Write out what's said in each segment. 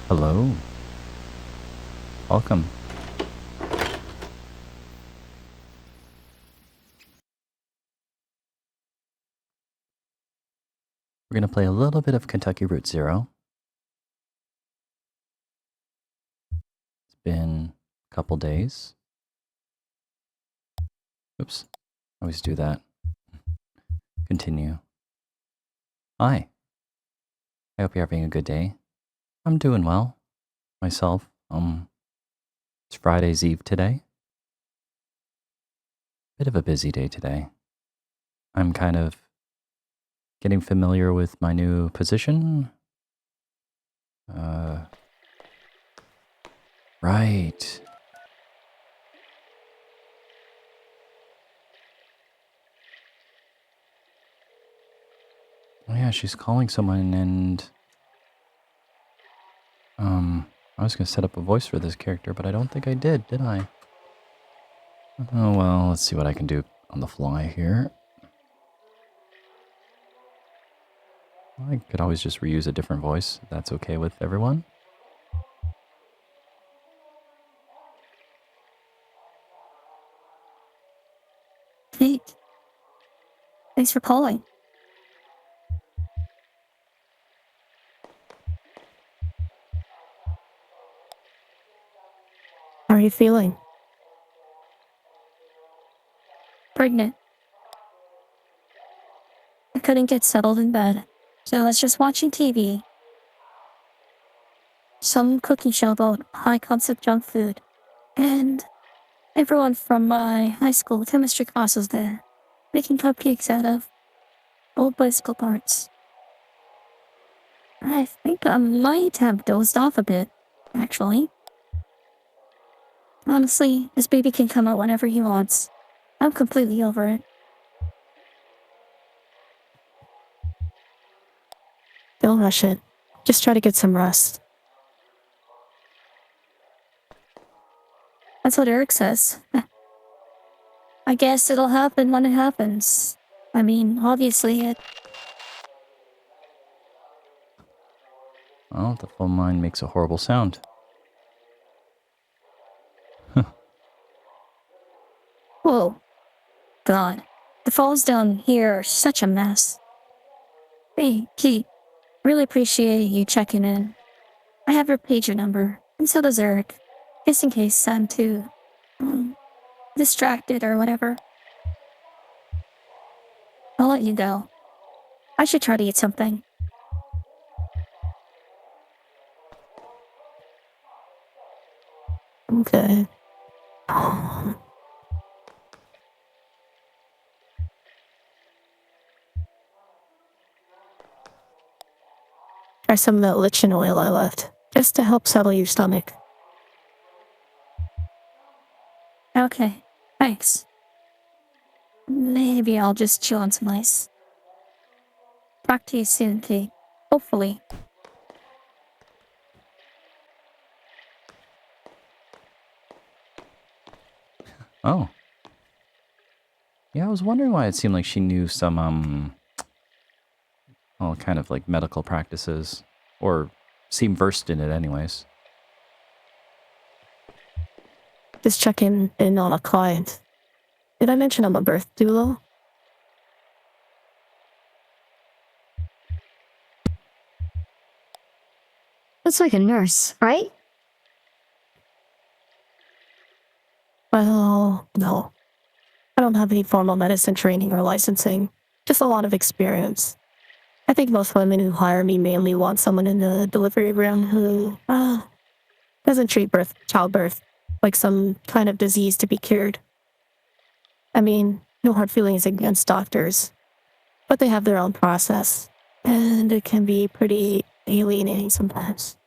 Hello. Welcome. We're going to play a little bit of Kentucky Route Zero. It's been a couple days. Oops. I always do that. Continue. Hi. I hope you're having a good day. I'm doing well. Myself. It's Friday's Eve today. Bit of a busy day today. I'm kind of getting familiar with my new position. Right. Oh yeah, she's calling someone and... I was going to set up a voice for this character, but I don't think I did I? Oh well, let's see what I can do on the fly here. I could always just reuse a different voice, if that's okay with everyone. Hey, thanks for calling. How are you feeling? Pregnant. I couldn't get settled in bed, so I was just watching TV. Some cooking show about high-concept junk food, and everyone from my high school chemistry class was there, making cupcakes out of old bicycle parts. I think I might have dozed off a bit, actually. Honestly, this baby can come out whenever he wants. I'm completely over it. Don't rush it. Just try to get some rest. That's what Eric says. I guess it'll happen when it happens. I mean, obviously it... Oh, the phone line makes a horrible sound. Whoa. God. The falls down here are such a mess. Hey, Kate. Really appreciate you checking in. I have your pager number, and so does Eric. Just in case I'm too... distracted or whatever. I'll let you go. I should try to eat something. Okay. Try some of that lichen oil I left, just to help settle your stomach. Okay, thanks. Maybe I'll just chill on some ice. Talk to you soon, Kate. Hopefully. Oh. Yeah, I was wondering why it seemed like she knew some, well, kind of like medical practices, or seemed versed in it anyways. Just checking in on a client. Did I mention I'm a birth doula? That's like a nurse, right? Well, no. I don't have any formal medicine training or licensing. Just a lot of experience. I think most women who hire me mainly want someone in the delivery room who, doesn't treat childbirth like some kind of disease to be cured. I mean, no hard feelings against doctors, but they have their own process, and it can be pretty alienating sometimes.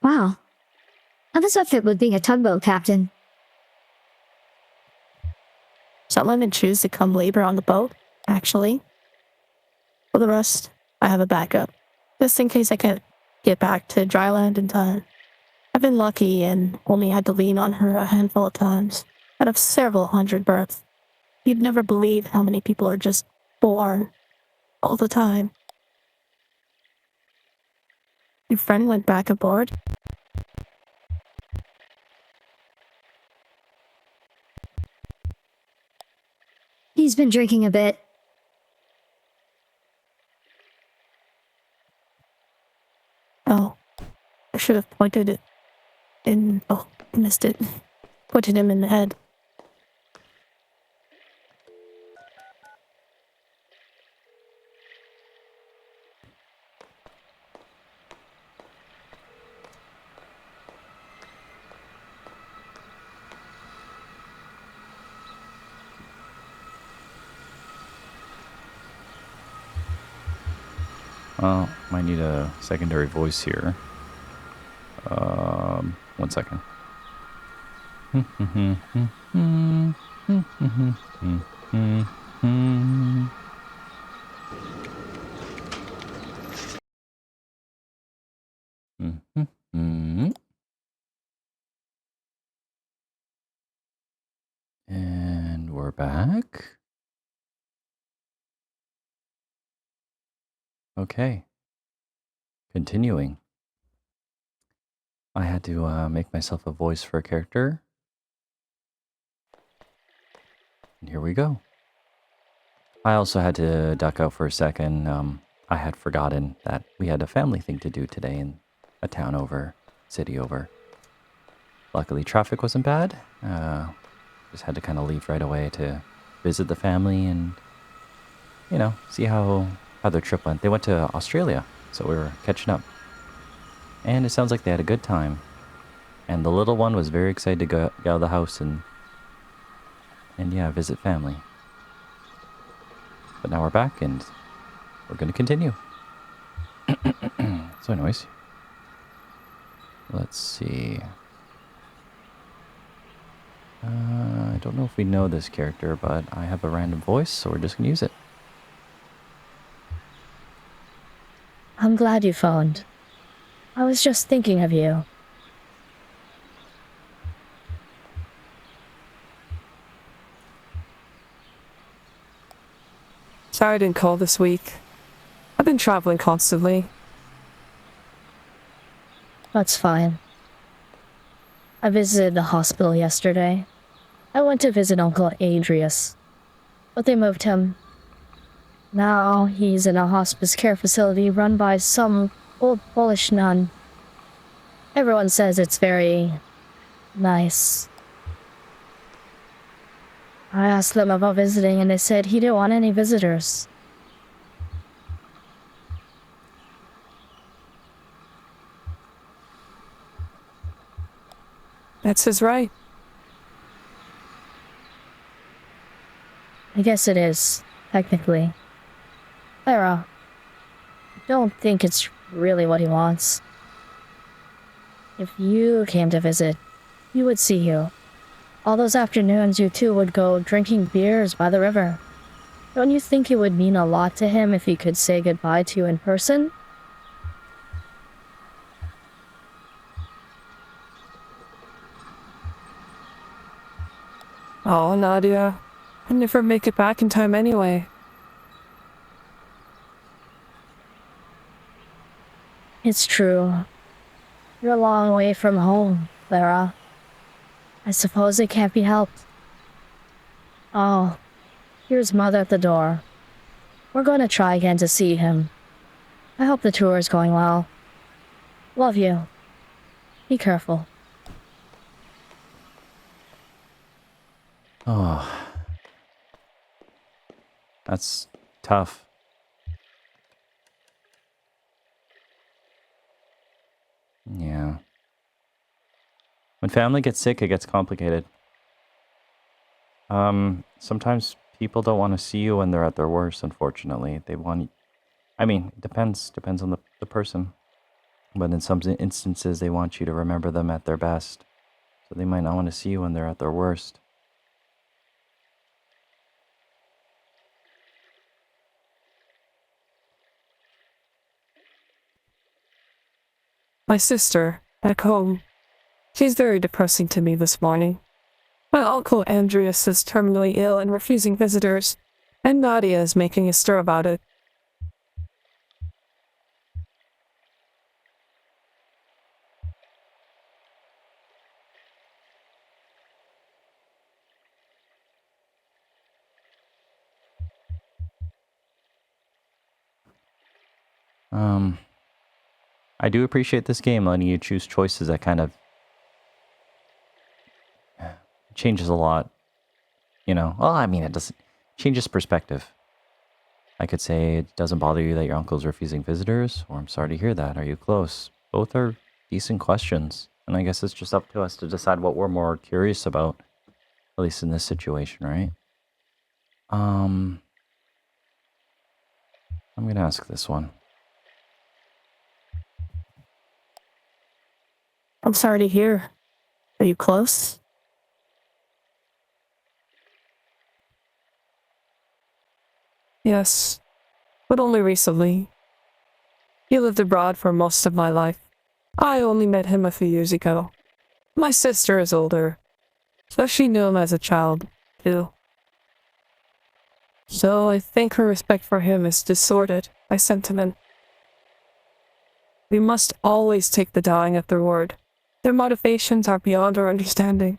Wow. How does that fit with being a tugboat captain? Some women choose to come labor on the boat, actually. For the rest, I have a backup, just in case I can't get back to dry land in time. I've been lucky and only had to lean on her a handful of times, out of several hundred births. You'd never believe how many people are just born all the time. Your friend went back aboard? He's been drinking a bit. Oh, I should have pointed it in. Oh, missed it. Pointed him in the head. Well, might need a secondary voice here. 1 second. And we're back. Okay. Continuing. I had to make myself a voice for a character. And here we go. I also had to duck out for a second. I had forgotten that we had a family thing to do today in a town over, city over. Luckily, traffic wasn't bad. Just had to kind of leave right away to visit the family and, you know, see how their trip went. They went to Australia, so we were catching up. And it sounds like they had a good time. And the little one was very excited to go out of the house and yeah, visit family. But now we're back and we're going to continue. So anyways, let's see. I don't know if we know this character, but I have a random voice, so we're just going to use it. I'm glad you phoned. I was just thinking of you. Sorry I didn't call this week. I've been traveling constantly. That's fine. I visited the hospital yesterday. I went to visit Uncle Adrius, but they moved him. Now he's in a hospice care facility run by some old Polish nun. Everyone says it's very nice. I asked them about visiting and they said he didn't want any visitors. That's his right. I guess it is, technically. Clara, I don't think it's really what he wants. If you came to visit, he would see you. All those afternoons you two would go drinking beers by the river. Don't you think it would mean a lot to him if he could say goodbye to you in person? Oh, Nadia. I'd never make it back in time anyway. It's true. You're a long way from home, Clara. I suppose it can't be helped. Oh, here's Mother at the door. We're going to try again to see him. I hope the tour is going well. Love you. Be careful. Oh, that's tough. Yeah. When family gets sick, it gets complicated. Sometimes people don't want to see you when they're at their worst, unfortunately. It depends on the person. But in some instances, they want you to remember them at their best. So they might not want to see you when they're at their worst. My sister, back home. She's very depressing to me this morning. My uncle Andreas is terminally ill and refusing visitors, and Nadia is making a stir about it. I do appreciate this game letting you choose choices that kind of changes a lot. You know, well, I mean, it doesn't changes perspective. I could say it doesn't bother you that your uncle's refusing visitors, or I'm sorry to hear that. Are you close? Both are decent questions, and I guess it's just up to us to decide what we're more curious about, at least in this situation, right? I'm gonna ask this one. I'm sorry to hear. Are you close? Yes, but only recently. He lived abroad for most of my life. I only met him a few years ago. My sister is older, so she knew him as a child, too. So I think her respect for him is distorted by sentiment. We must always take the dying at their word. Their motivations are beyond our understanding.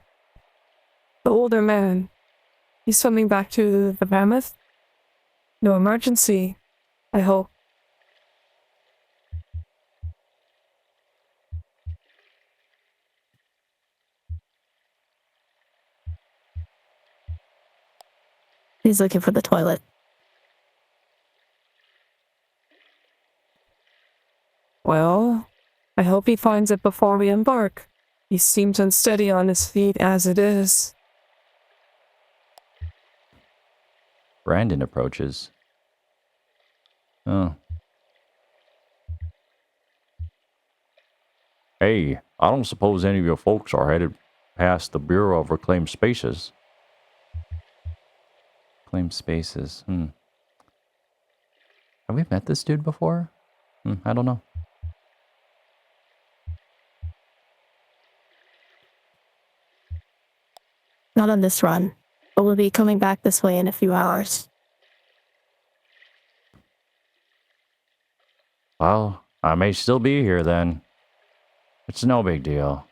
The older man, he's swimming back to the mammoth? No emergency, I hope. He's looking for the toilet. Well, I hope he finds it before we embark. He seems unsteady on his feet as it is. Brandon approaches. Oh. Hey, I don't suppose any of your folks are headed past the Bureau of Reclaimed Spaces. Reclaimed Spaces. Have we met this dude before? I don't know. Not on this run, but we'll be coming back this way in a few hours. Well, I may still be here then. It's no big deal.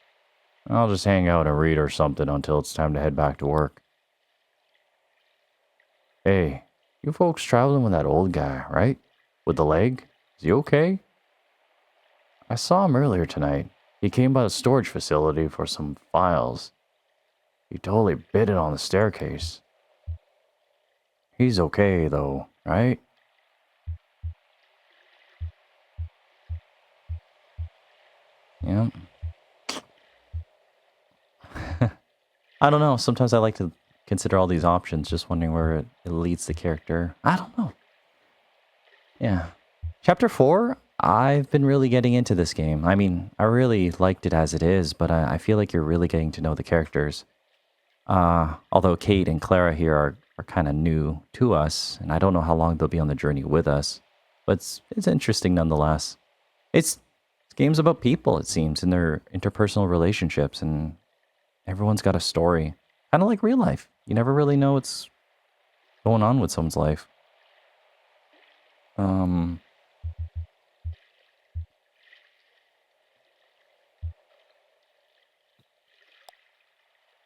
I'll just hang out and read or something until it's time to head back to work. Hey, you folks traveling with that old guy, right? With the leg? Is he okay? I saw him earlier tonight. He came by the storage facility for some files. He totally bit it on the staircase. He's okay, though, right? Yep. I don't know. Sometimes I like to consider all these options, just wondering where it leads the character. I don't know. Yeah. Chapter 4, I've been really getting into this game. I mean, I really liked it as it is, but I feel like you're really getting to know the characters. Although Kate and Clara here are kind of new to us, and I don't know how long they'll be on the journey with us, but it's interesting nonetheless. It's games about people, it seems, and their interpersonal relationships, and everyone's got a story. Kind of like real life. You never really know what's going on with someone's life.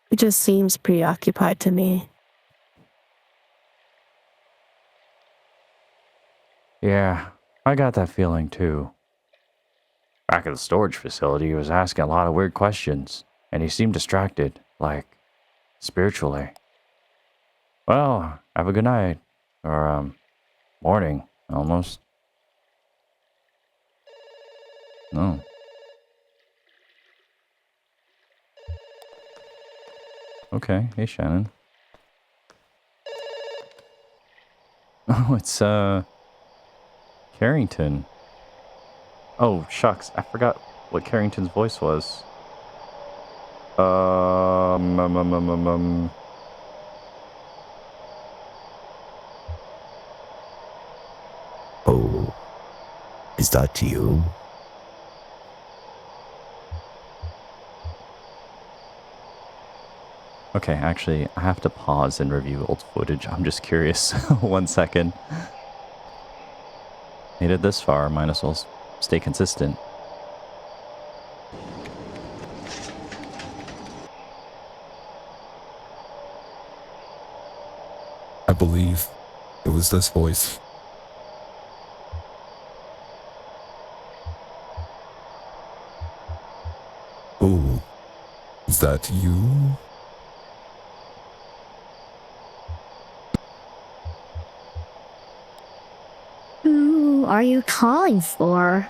He just seems preoccupied to me. Yeah, I got that feeling too. Back at the storage facility, he was asking a lot of weird questions, and he seemed distracted, like, spiritually. Well, have a good night. Or, morning, almost. No. Okay, hey Shannon. Oh, it's, Carrington. Oh, shucks, I forgot what Carrington's voice was. Oh, is that you? Okay, actually, I have to pause and review old footage. I'm just curious. 1 second. Made it this far, might as well stay consistent. I believe it was this voice. Is that you? Who are you calling for?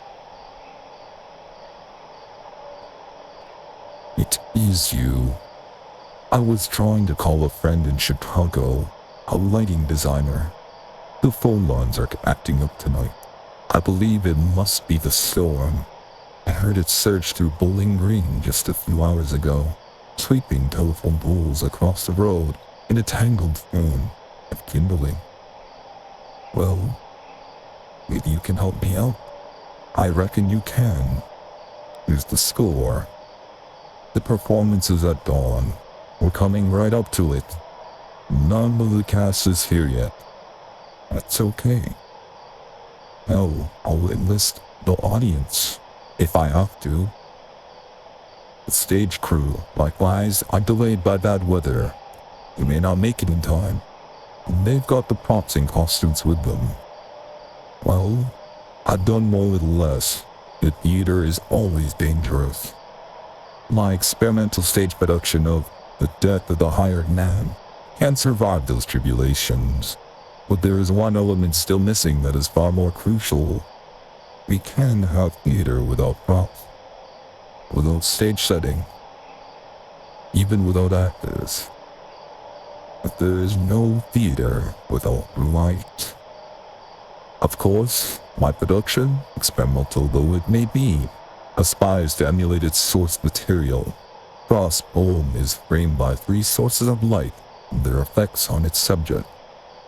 It is you. I was trying to call a friend in Chicago, a lighting designer. The phone lines are acting up tonight. I believe it must be the storm. I heard it surge through Bowling Green just a few hours ago, sweeping telephone poles across the road in a tangled foam of kindling. Well, maybe you can help me out. I reckon you can. Here's the score. The performance is at dawn. We're coming right up to it. None of the cast is here yet. That's okay. Hell, I'll enlist the audience, if I have to. The stage crew, likewise, are delayed by bad weather. They may not make it in time. And they've got the props and costumes with them. Well, I've done more with less. The theater is always dangerous. My experimental stage production of The Death of the Hired Man can survive those tribulations. But there is one element still missing that is far more crucial. We can have theater without props, without stage setting, even without actors. But there is no theater without light. Of course, my production, experimental though it may be, aspires to emulate its source material. Frost's poem is framed by 3 sources of light and their effects on its subject,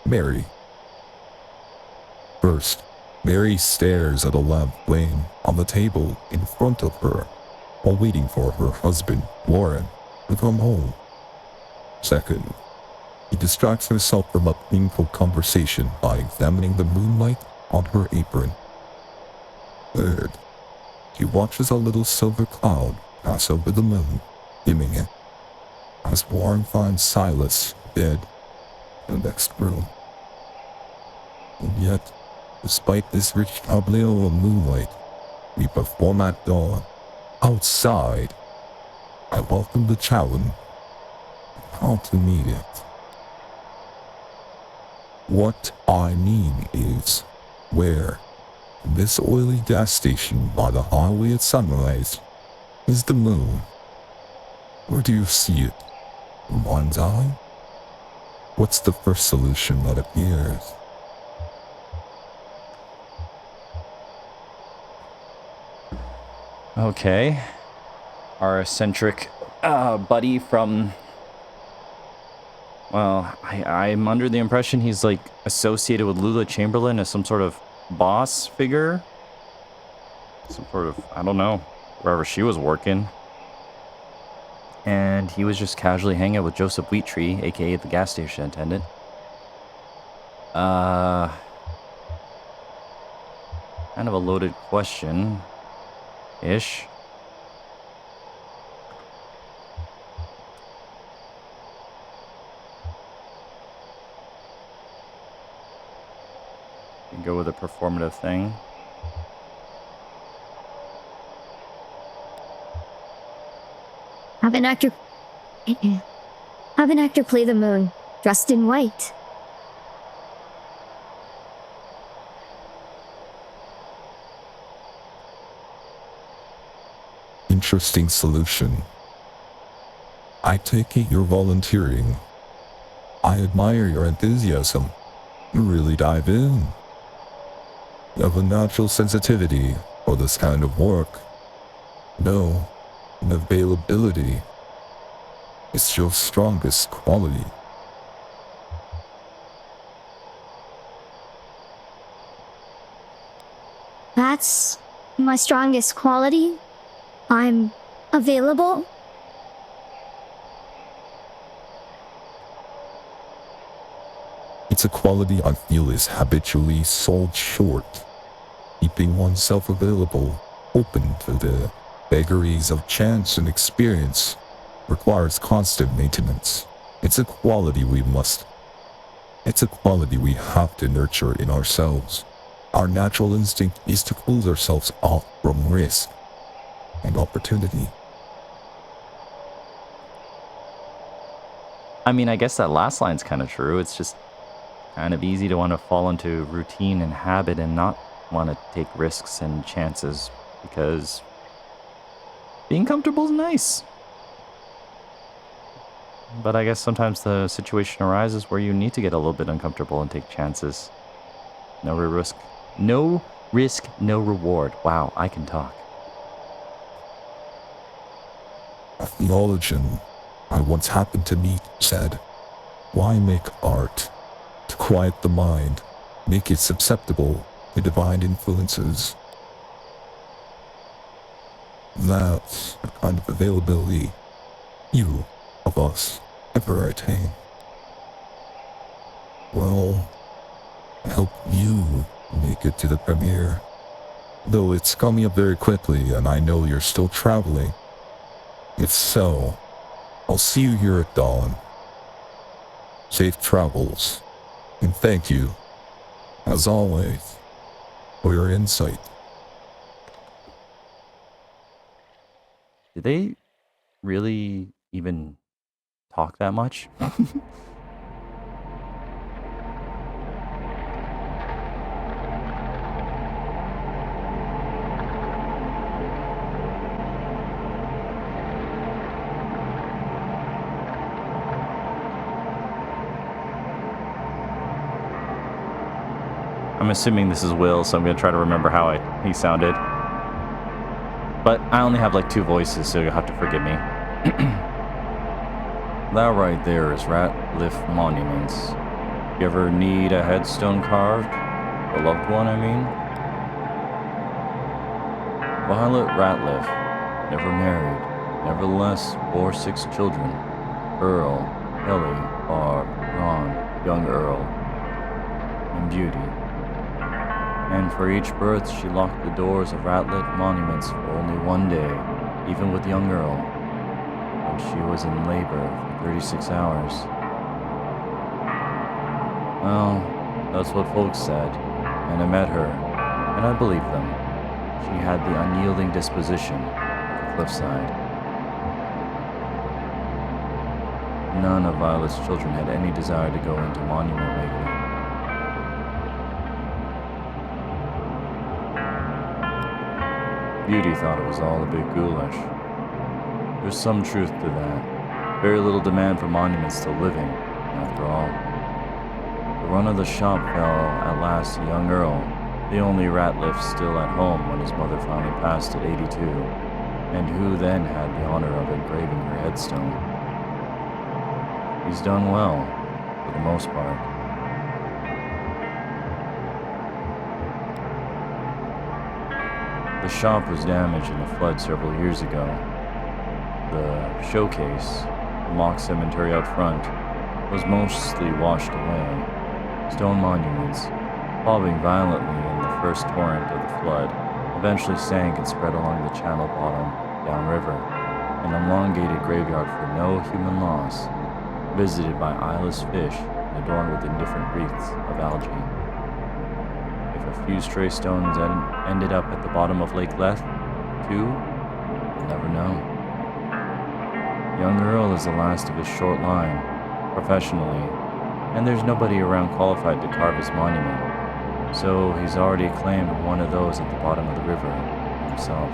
Mary. First, Mary stares at a lamp flame on the table in front of her while waiting for her husband, Warren, to come home. Second, he distracts herself from a painful conversation by examining the moonlight on her apron. Third, she watches a little silver cloud pass over the moon, dimming it, as Warren finds Silas dead in the next room. And yet, despite this rich tableau of moonlight, we perform at dawn, outside. I welcome the challenge. How to meet it. What I mean is, where, in this oily gas station by the highway at sunrise, is the moon? Where do you see it? In one's eye? What's the first solution that appears? Okay. Our eccentric buddy from... Well, I'm under the impression he's like associated with Lula Chamberlain as some sort of boss figure. Some sort of, I don't know, wherever she was working. And he was just casually hanging out with Joseph Wheattree, aka the gas station attendant. Kind of a loaded question. Ish. You can go with a performative thing. Have an actor play the moon, dressed in white. Interesting solution. I take it you're volunteering. I admire your enthusiasm. You really dive in. You have a natural sensitivity for this kind of work. No, availability. It's your strongest quality. That's my strongest quality. I'm available. It's a quality I feel is habitually sold short. Keeping oneself available, open to the vagaries of chance and experience, requires constant maintenance. It's a quality we have to nurture in ourselves. Our natural instinct is to close ourselves off from risk and opportunity. I mean, I guess that last line's kind of true. It's just kind of easy to want to fall into routine and habit and not want to take risks and chances because being comfortable is nice. But I guess sometimes the situation arises where you need to get a little bit uncomfortable and take chances. No risk, no reward. Wow, I can talk. Acknowledging I once happened to meet said, "Why make art? To quiet the mind, make it susceptible to divine influences." That's the kind of availability few of us ever attain. Well, I hope you make it to the premiere. Though it's coming up very quickly and I know you're still traveling. If so, I'll see you here at dawn. Safe travels, and thank you, as always, for your insight. Did they really even talk that much? I'm assuming this is Will, so I'm going to try to remember how he sounded. But I only have like 2 voices, so you'll have to forgive me. That right there is Ratliff Monuments. You ever need a headstone carved? A loved one, I mean? Violet Ratliff, never married, nevertheless bore 6 children. Earl, Ellie, Barb, Ron, young Earl, and Beauty. And for each birth she locked the doors of Ratliff Monuments for only 1 day, even with young Earl, when she was in labor for 36 hours. Well, that's what folks said, and I met her, and I believed them. She had the unyielding disposition of the cliffside. None of Violet's children had any desire to go into monument making. Beauty thought it was all a bit ghoulish. There's some truth to that. Very little demand for monuments to living, after all. The run of the shop fell at last to young Earl, the only Ratliff still at home when his mother finally passed at 82, and who then had the honor of engraving her headstone. He's done well, for the most part. The shop was damaged in a flood several years ago. The showcase, the mock cemetery out front, was mostly washed away. Stone monuments, bobbing violently in the first torrent of the flood, eventually sank and spread along the channel bottom, downriver, an elongated graveyard for no human loss, visited by eyeless fish and adorned with indifferent wreaths of algae. If a few stray stones ended up at the bottom of Lake Leth, too, you'll never know. Young Earl is the last of his short line, professionally, and there's nobody around qualified to carve his monument, so he's already claimed one of those at the bottom of the river himself.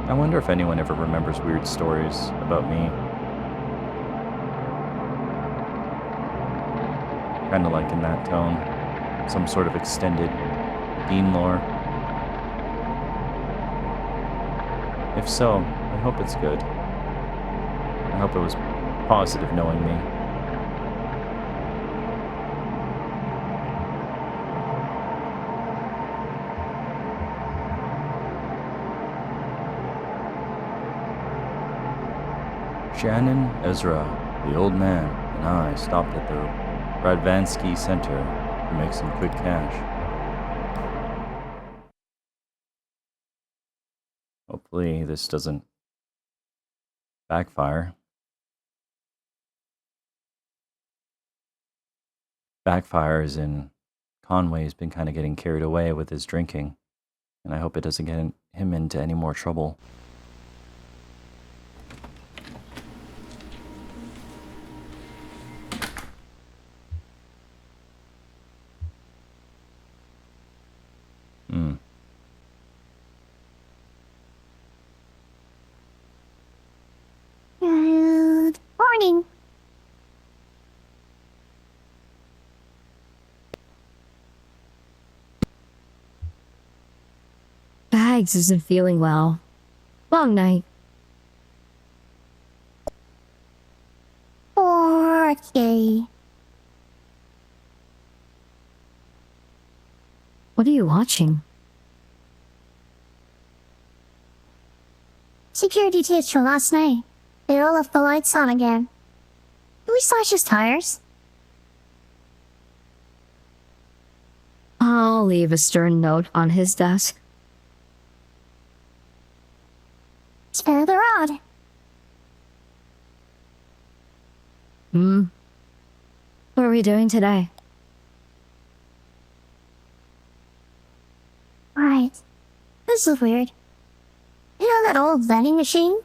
I wonder if anyone ever remembers weird stories about me. Kind of like in that tone. Some sort of extended Dean lore. If so, I hope it's good. I hope it was positive knowing me. Shannon, Ezra, the old man, and I stopped at the Radvansky Center to make some quick cash. Hopefully this doesn't backfire. Backfire is in Conway's been kind of getting carried away with his drinking, and I hope it doesn't get him into any more trouble. Good morning. Bags isn't feeling well. Long night. Okay. What are you watching? Security tapes from last night. They all left the lights on again. Can we slash his tires? I'll leave a stern note on his desk. Spare the rod. What are we doing today? Right. This is weird. You know that old vending machine?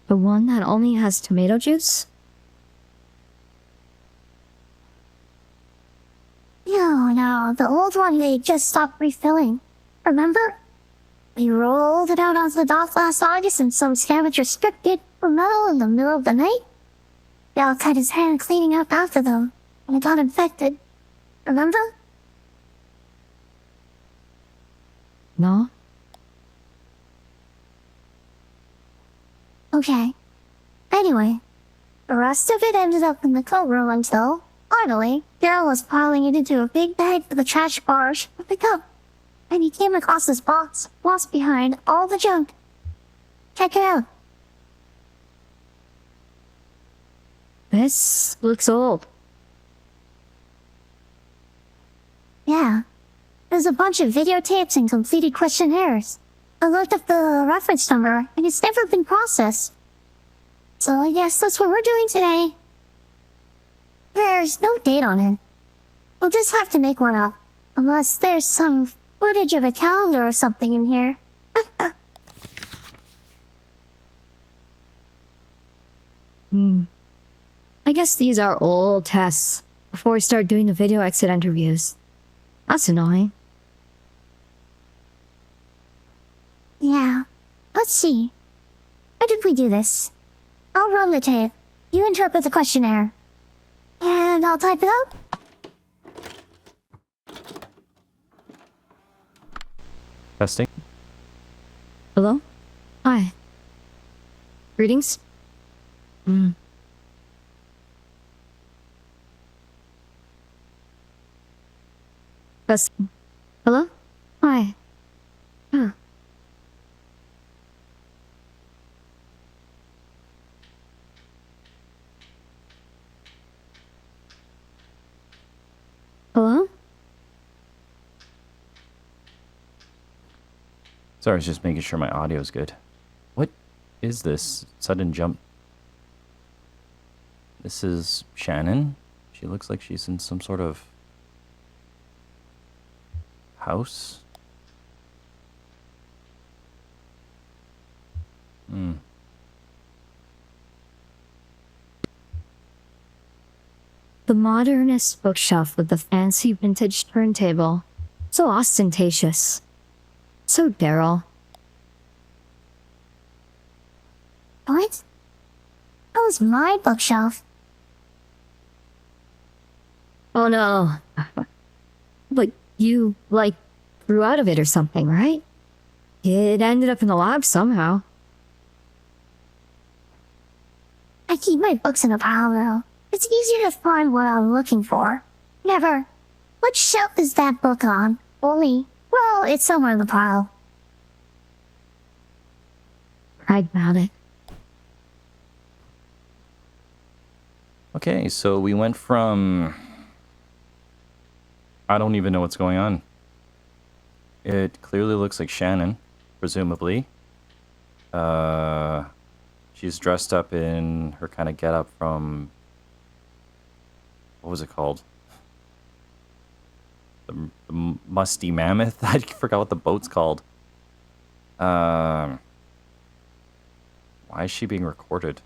The one that only has tomato juice? No, the old one they just stopped refilling. Remember? We rolled it out onto the dock last August and some scavenger stripped it for metal in the middle of the night. They all cut his hand cleaning up after them, and it got infected. Remember? No? Okay. Anyway, the rest of it ended up in the coat room until, finally, Daryl was piling it into a big bag for the trash barge to pick up. And he came across this box, lost behind all the junk. Check it out. This looks old. Yeah. There's a bunch of videotapes and completed questionnaires. I looked up the reference number, and it's never been processed. So I guess that's what we're doing today. There's no date on it. We'll just have to make one up. Unless there's some footage of a calendar or something in here. I guess these are old tests before we start doing the video exit interviews. That's annoying. Yeah. Let's see. How did we do this? I'll run the tape. You interpret the questionnaire. And I'll type it up. Testing. Hello? Hi. Greetings? Testing. Hello? Hi. Huh. Hello? Sorry, I was just making sure my audio is good. What is this sudden jump? This is Shannon. She looks like she's in some sort of house. The modernist bookshelf with the fancy vintage turntable. So ostentatious. So Daryl. What? That was my bookshelf. Oh no. But you, like, grew out of it or something, right? It ended up in the lab somehow. I keep my books in a pile though. It's easier to find what I'm looking for. Never. What shelf is that book on? Only, well, it's somewhere in the pile. Right about it. Okay, so we went from... I don't even know what's going on. It clearly looks like Shannon, presumably. She's dressed up in her kind of getup from what was it called? The Musty Mammoth? I forgot what the boat's called. Why is she being recorded?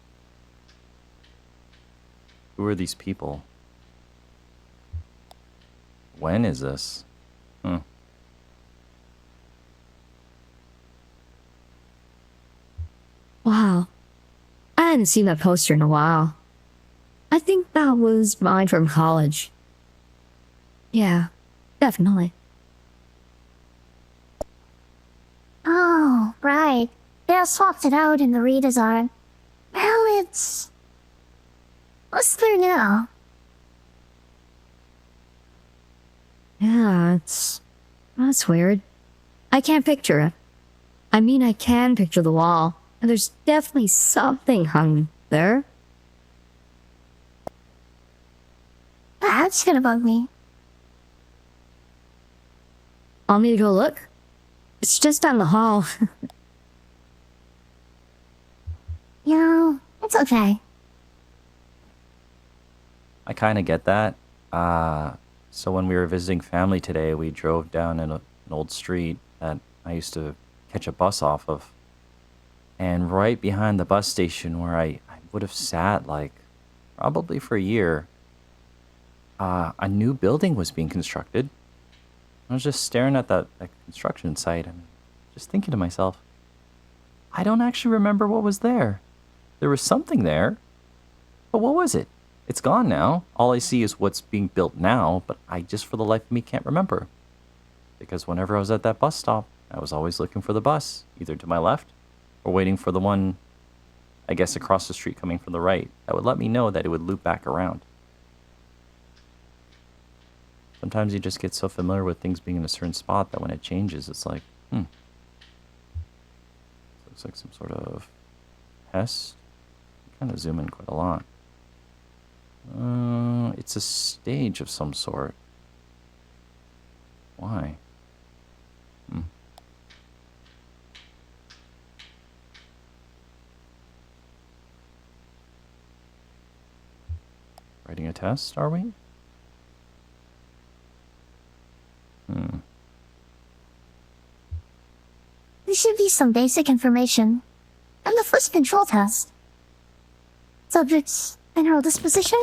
Who are these people? When is this? Wow. I hadn't seen that poster in a while. I think that was mine from college. Yeah, definitely. Oh, right. They swapped it out in the redesign. Well, it's... what's there now? Yeah, that's weird. I can't picture it. I mean, I can picture the wall, and there's definitely something hung there. That's gonna bug me. Want me to go look? It's just down the hall. You know, it's okay. I kind of get that. So when we were visiting family today, we drove down an old street that I used to catch a bus off of. And right behind the bus station where I would have sat, like, probably for a year, a new building was being constructed. I was just staring at that construction site and just thinking to myself, I don't actually remember what was there. There was something there, but what was it? It's gone now. All I see is what's being built now, but I just for the life of me can't remember. Because whenever I was at that bus stop, I was always looking for the bus, either to my left or waiting for the one, I guess, across the street coming from the right. That would let me know that it would loop back around. Sometimes you just get so familiar with things being in a certain spot that when it changes, it's like, Looks like some sort of test. Kind of zoom in quite a lot. It's a stage of some sort. Why? Writing a test, are we? There should be some basic information. And the first control test. Subject's general disposition.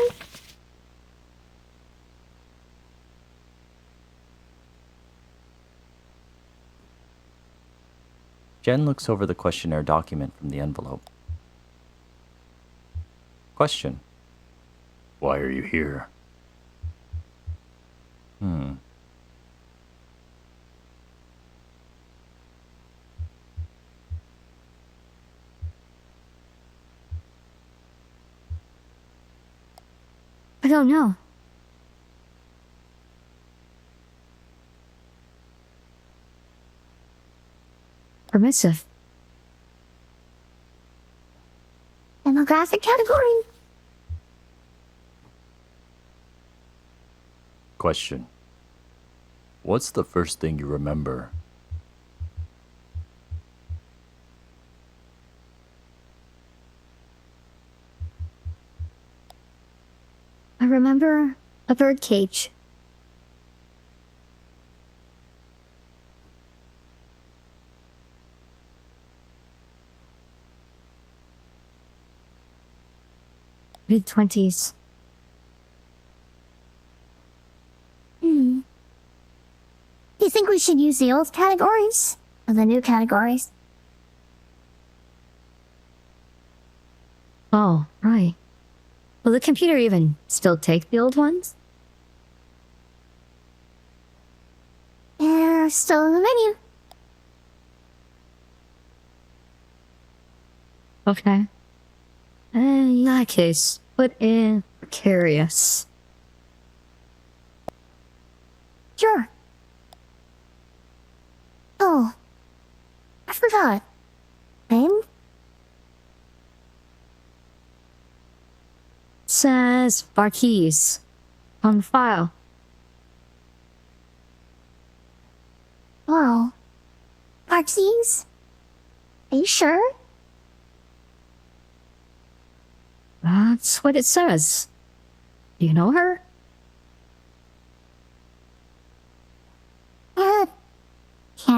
Jen looks over the questionnaire document from the envelope. Question. Why are you here? I don't know. Permissive. Demographic category. Question. What's the first thing you remember? I remember a bird cage. Mid-20s. Do you think we should use the old categories? Or the new categories? Oh, right. Will the computer even still take the old ones? They're still in the menu. Okay. In that case, put in precarious. Sure. Oh. I forgot. Name? Says Barkeys on file. Wow. Barkeys? Are you sure? That's what it says. Do you know her?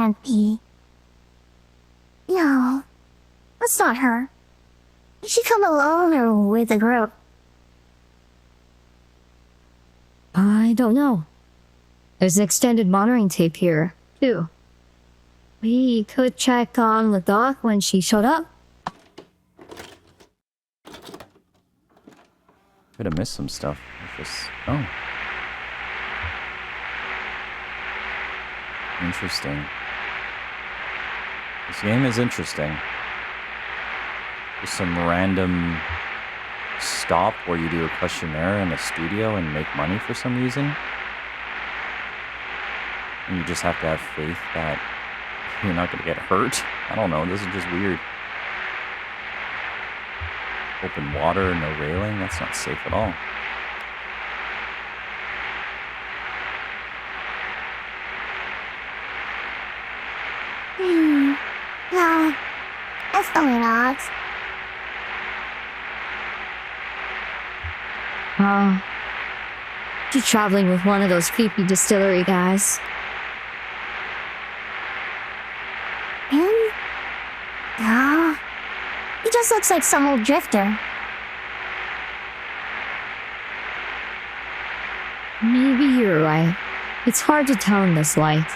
can't be. No, that's not her. Did she come alone or with a group? I don't know. There's an extended monitoring tape here, too. We could check on the doc when she showed up. Could have missed some stuff. Oh. Interesting. This game is interesting. Just some random stop where you do a questionnaire in a studio and make money for some reason. And you just have to have faith that you're not going to get hurt. I don't know. This is just weird. Open water, no railing. That's not safe at all. No, definitely not. She's traveling with one of those creepy distillery guys. Him? No. He just looks like some old drifter. Maybe you're right. It's hard to tell in this light.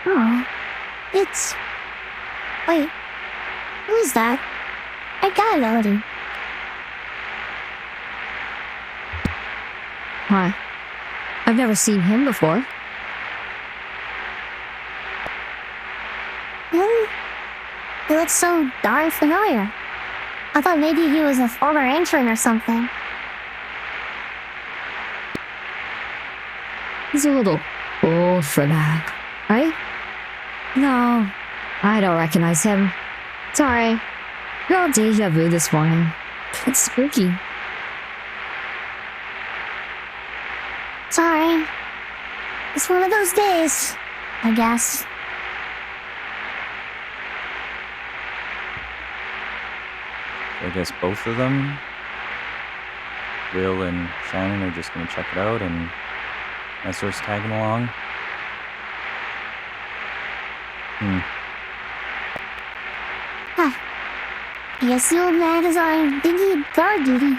Oh. It's... Wait. Who is that? I got an melody. Why? I've never seen him before. Really? He looks so darn familiar. I thought maybe he was a former intern or something. He's a little old for that, right? No, I don't recognize him. Sorry. Real deja vu this morning. It's spooky. Sorry. It's one of those days, I guess. I guess both of them, Will and Shannon, are just going to check it out, and Esser's tagging along. I guess the old man is on dingy guard duty.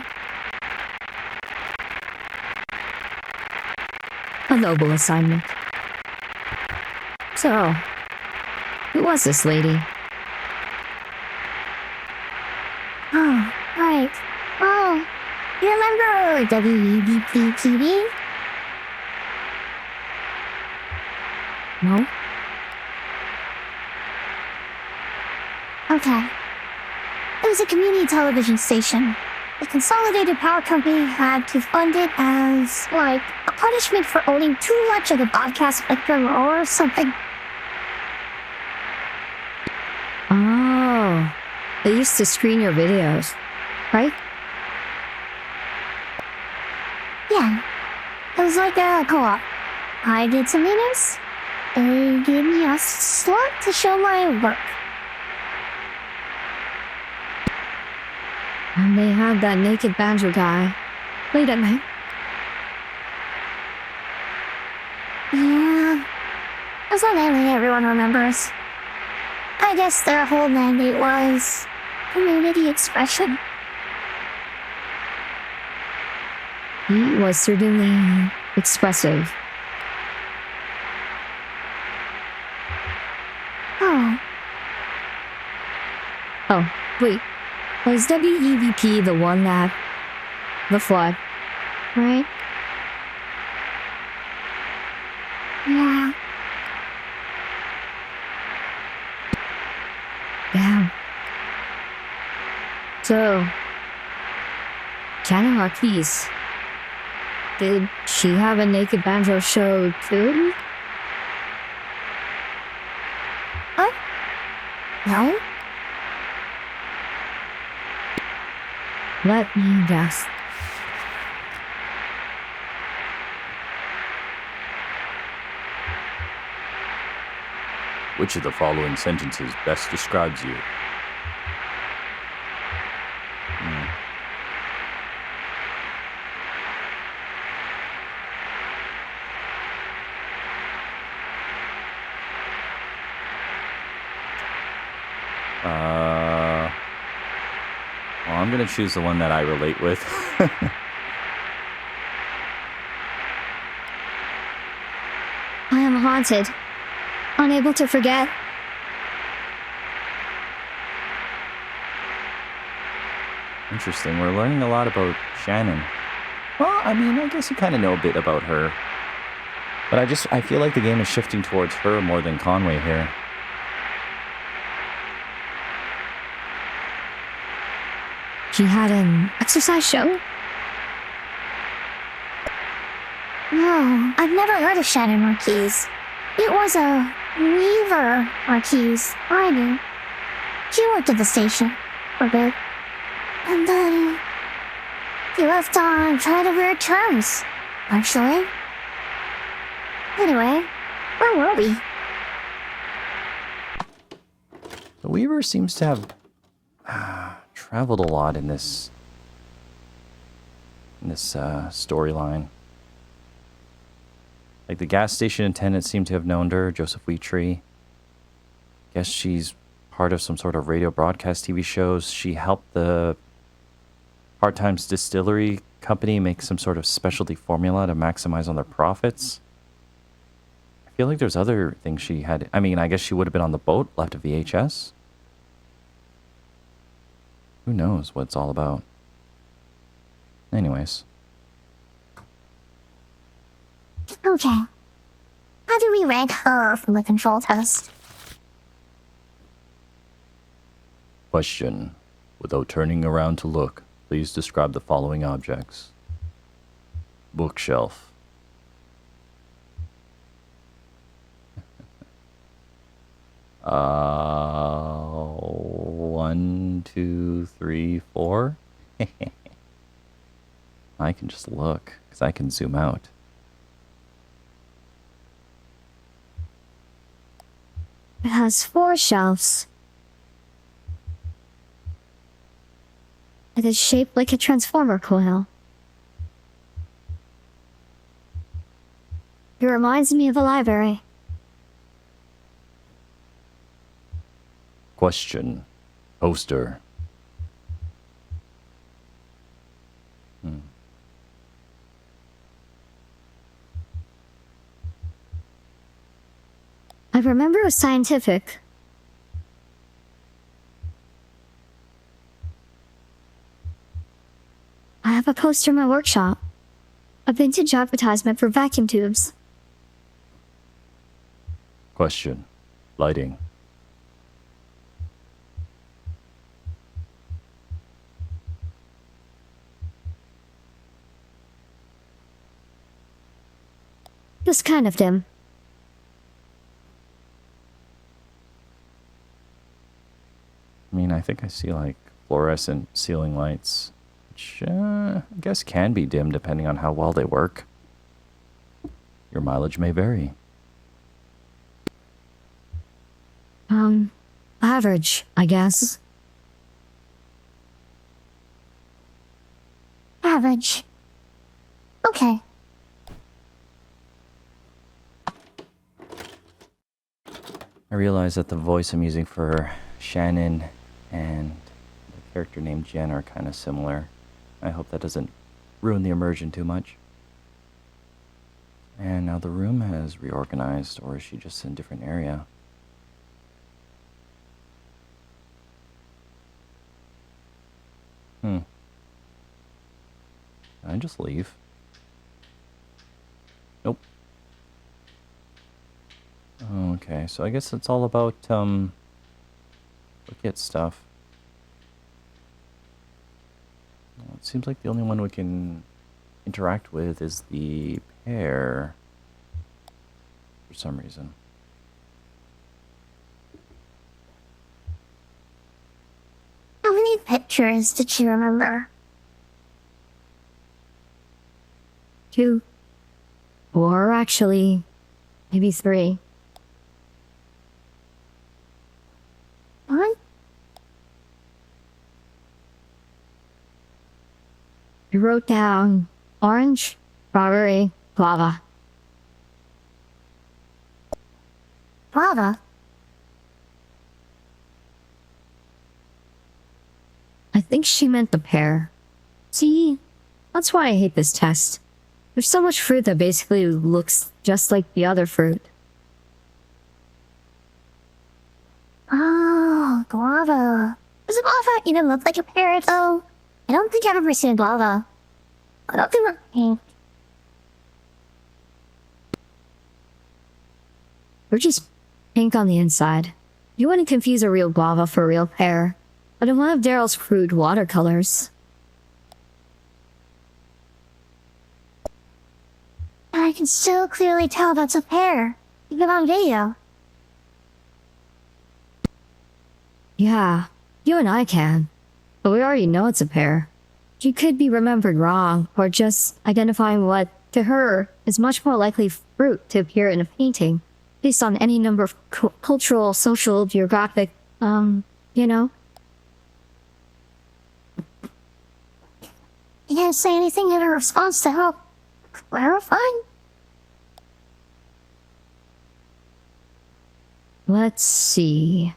A noble assignment. So, who was this lady? Oh, right. Oh, you remember WEVP-TV? No? Okay. It was a community television station. The Consolidated Power Company had to fund it as, like, a punishment for owning too much of the broadcast spectrum or something. Oh, they used to screen your videos, right? Yeah. It was like a co-op. I did some meetings. They gave me a slot to show my work. And they had that naked banjo guy late at night. Yeah. That's what mainly everyone remembers. I guess their whole mandate was community expression. He was certainly expressive. Oh, Oh, wait. Was WEVP the one that... the flood, right? yeah. Yeah. So... Shannon Marquise. Did she have a naked banjo show too? No? Let me guess. Which of the following sentences best describes you? I'm gonna choose the one that I relate with. I am haunted, unable to forget. Interesting. We're learning a lot about Shannon. Well, I mean, I guess you kind of know a bit about her. But I feel like the game is shifting towards her more than Conway here. She had an exercise show? No, I've never heard of Shannon Marquise. It was a Weaver Marquise, I knew. She worked at the station for a bit. And then he left on kind of weird terms, actually. Anyway, where were we? The Weaver seems to have traveled a lot in this storyline. Like the gas station attendant seemed to have known her, Joseph Wheatree. Guess she's part of some sort of radio broadcast TV shows. She helped the Hard Times Distillery Company make some sort of specialty formula to maximize on their profits. I feel like there's other things she had. I mean, I guess she would have been on the boat, left a VHS. Who knows what it's all about? Anyways. Okay. How do we rank her from the control test? Question. Without turning around to look, please describe the following objects. Bookshelf. One, two, three, four. I can just look, because I can zoom out. It has 4 shelves. It is shaped like a transformer coil. It reminds me of a library. Question. Poster. I remember it was scientific. I have a poster in my workshop. A vintage advertisement for vacuum tubes. Question. Lighting. Just kind of dim. I mean, I think I see like fluorescent ceiling lights, which I guess can be dim depending on how well they work. Your mileage may vary. Average, I guess. Average. Okay. I realize that the voice I'm using for Shannon and the character named Jen are kind of similar. I hope that doesn't ruin the immersion too much. And now the room has reorganized, or is she just in a different area? Can I just leave? Nope. Okay, so I guess it's all about, look at stuff. Well, it seems like the only one we can interact with is the pair, for some reason. How many pictures did you remember? 2. Or actually, maybe 3. What? I wrote down orange, strawberry, guava. Guava? I think she meant the pear. See, that's why I hate this test. There's so much fruit that basically looks just like the other fruit. Oh, guava. Does a guava even look like a pear, though? I don't think I've ever seen a guava. I don't think we're pink. They're just pink on the inside. You wouldn't confuse a real guava for a real pear. But in one of Daryl's crude watercolors, And I can still clearly tell that's a pear, even on video. yeah, you and I can. But we already know it's a pear. She could be remembered wrong, or just identifying what, to her, is much more likely fruit to appear in a painting, based on any number of cultural, social, geographic, you know? You can't say anything in her response to help clarify? Let's see.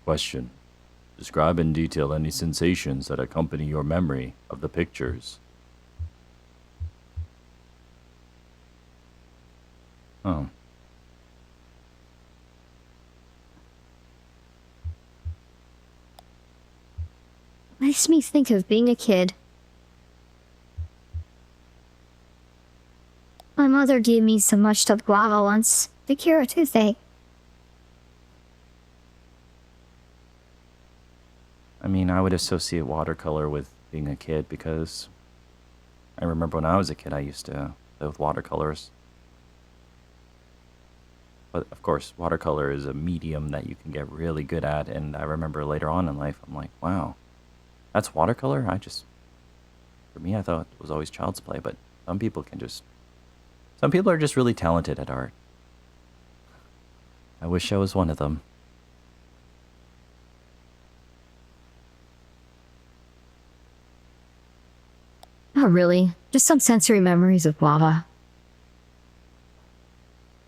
Question. Describe in detail any sensations that accompany your memory of the pictures. Oh. Makes me think of being a kid. My mother gave me some mushed up guava once to cure a toothache. I mean, I would associate watercolor with being a kid because I remember when I was a kid, I used to play with watercolors. But of course, watercolor is a medium that you can get really good at. And I remember later on in life, I'm like, wow, that's watercolor? For me, I thought it was always child's play, but some people are just really talented at art. I wish I was one of them. Not really, just some sensory memories of guava.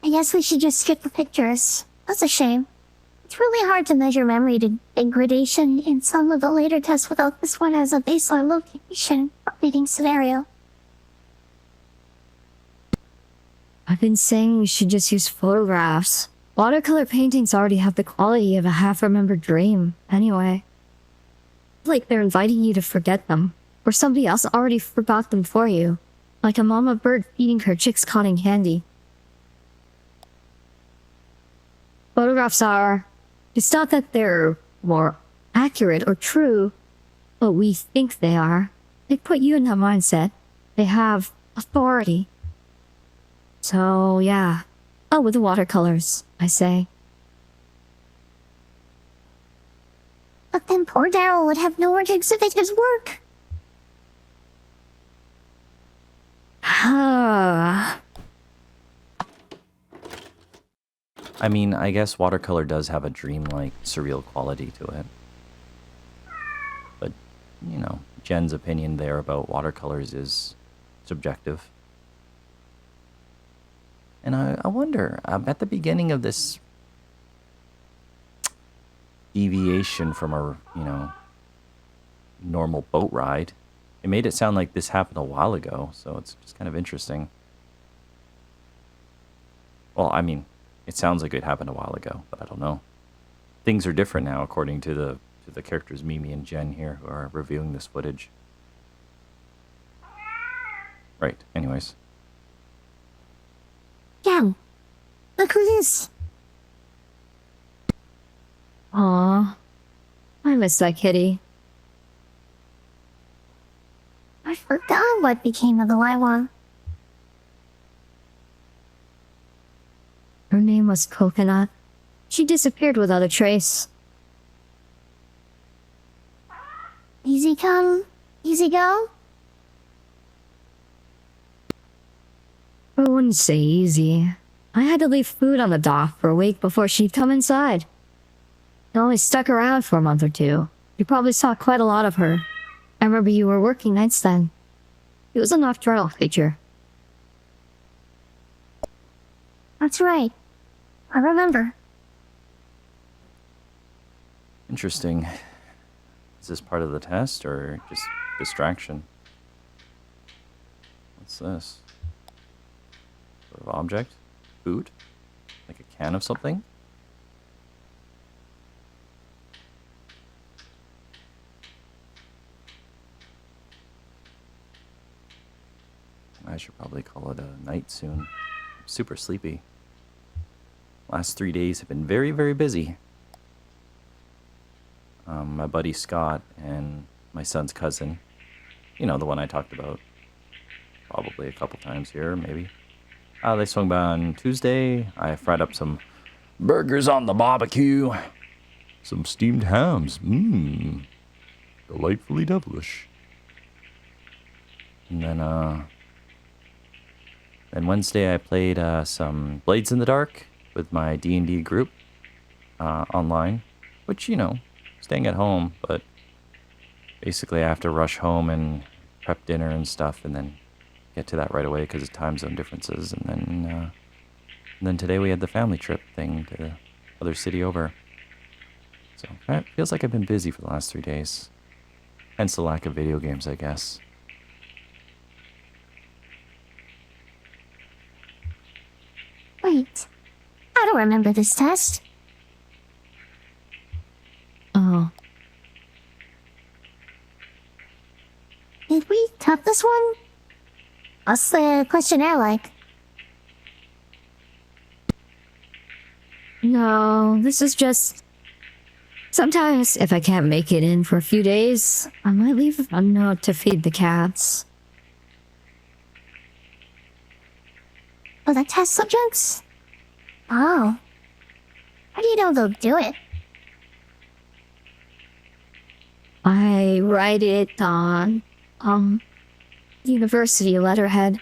I guess we should just skip the pictures. That's a shame. It's really hard to measure memory degradation in some of the later tests without this one as a baseline location reading scenario. I've been saying we should just use photographs. Watercolor paintings already have the quality of a half-remembered dream, anyway. Like they're inviting you to forget them, or somebody else already forgot them for you. Like a mama bird feeding her chicks cotton candy. Photographs are... It's not that they're more accurate or true, but we think they are. They put you in that mindset. They have authority. So, yeah. Oh, with the watercolors, I say. But then poor Daryl would have nowhere to exhibit his work. I mean, I guess watercolor does have a dreamlike, surreal quality to it. But, you know, Jen's opinion there about watercolors is subjective. And I wonder, at the beginning of this deviation from a, normal boat ride, it made it sound like this happened a while ago, so it's just kind of interesting. Well, I mean, it sounds like it happened a while ago, but I don't know. Things are different now, according to the characters Mimi and Jen here, who are reviewing this footage. Right, anyways. Yeah. Look who this. Aw. I miss that kitty. I forgot what became of the white one. Her name was Coconut. She disappeared without a trace. Easy come, easy go. I wouldn't say easy. I had to leave food on the dock for a week before she'd come inside. I only stuck around for a month or two. You probably saw quite a lot of her. I remember you were working nights then. It was a nocturnal creature. That's right. I remember. Interesting. Is this part of the test or just distraction? What's this? Sort of object? Food? Like a can of something? I should probably call it a night soon. I'm super sleepy. Last 3 days have been very, very busy. My buddy Scott and my son's cousin, you know, the one I talked about probably a couple times here, maybe. They swung by on Tuesday. I fried up some burgers on the barbecue. Some steamed hams. Delightfully devilish. And then Wednesday I played some Blades in the Dark with my D&D group online, which, you know, staying at home, but basically I have to rush home and prep dinner and stuff and then get to that right away because of time zone differences. And then today we had the family trip thing to the other city over. So it feels like I've been busy for the last 3 days. Hence the lack of video games, I guess. Wait, I don't remember this test. Oh. Did we top this one? What's the questionnaire like? No, this is just... Sometimes, if I can't make it in for a few days, I might leave a note to feed the cats. Oh, the test subjects? Oh. How do you know they'll do it? I write it on, university letterhead.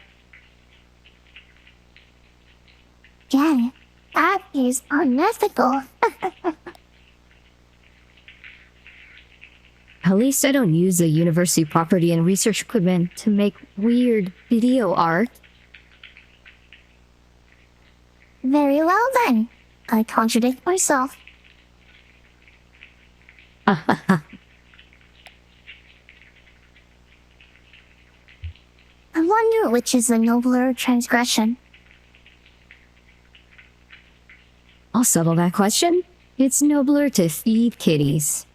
Yeah, that is unethical. At least I don't use the university property and research equipment to make weird video art. Very well then. I contradict myself. I wonder which is the nobler transgression. I'll settle that question. It's nobler to feed kitties.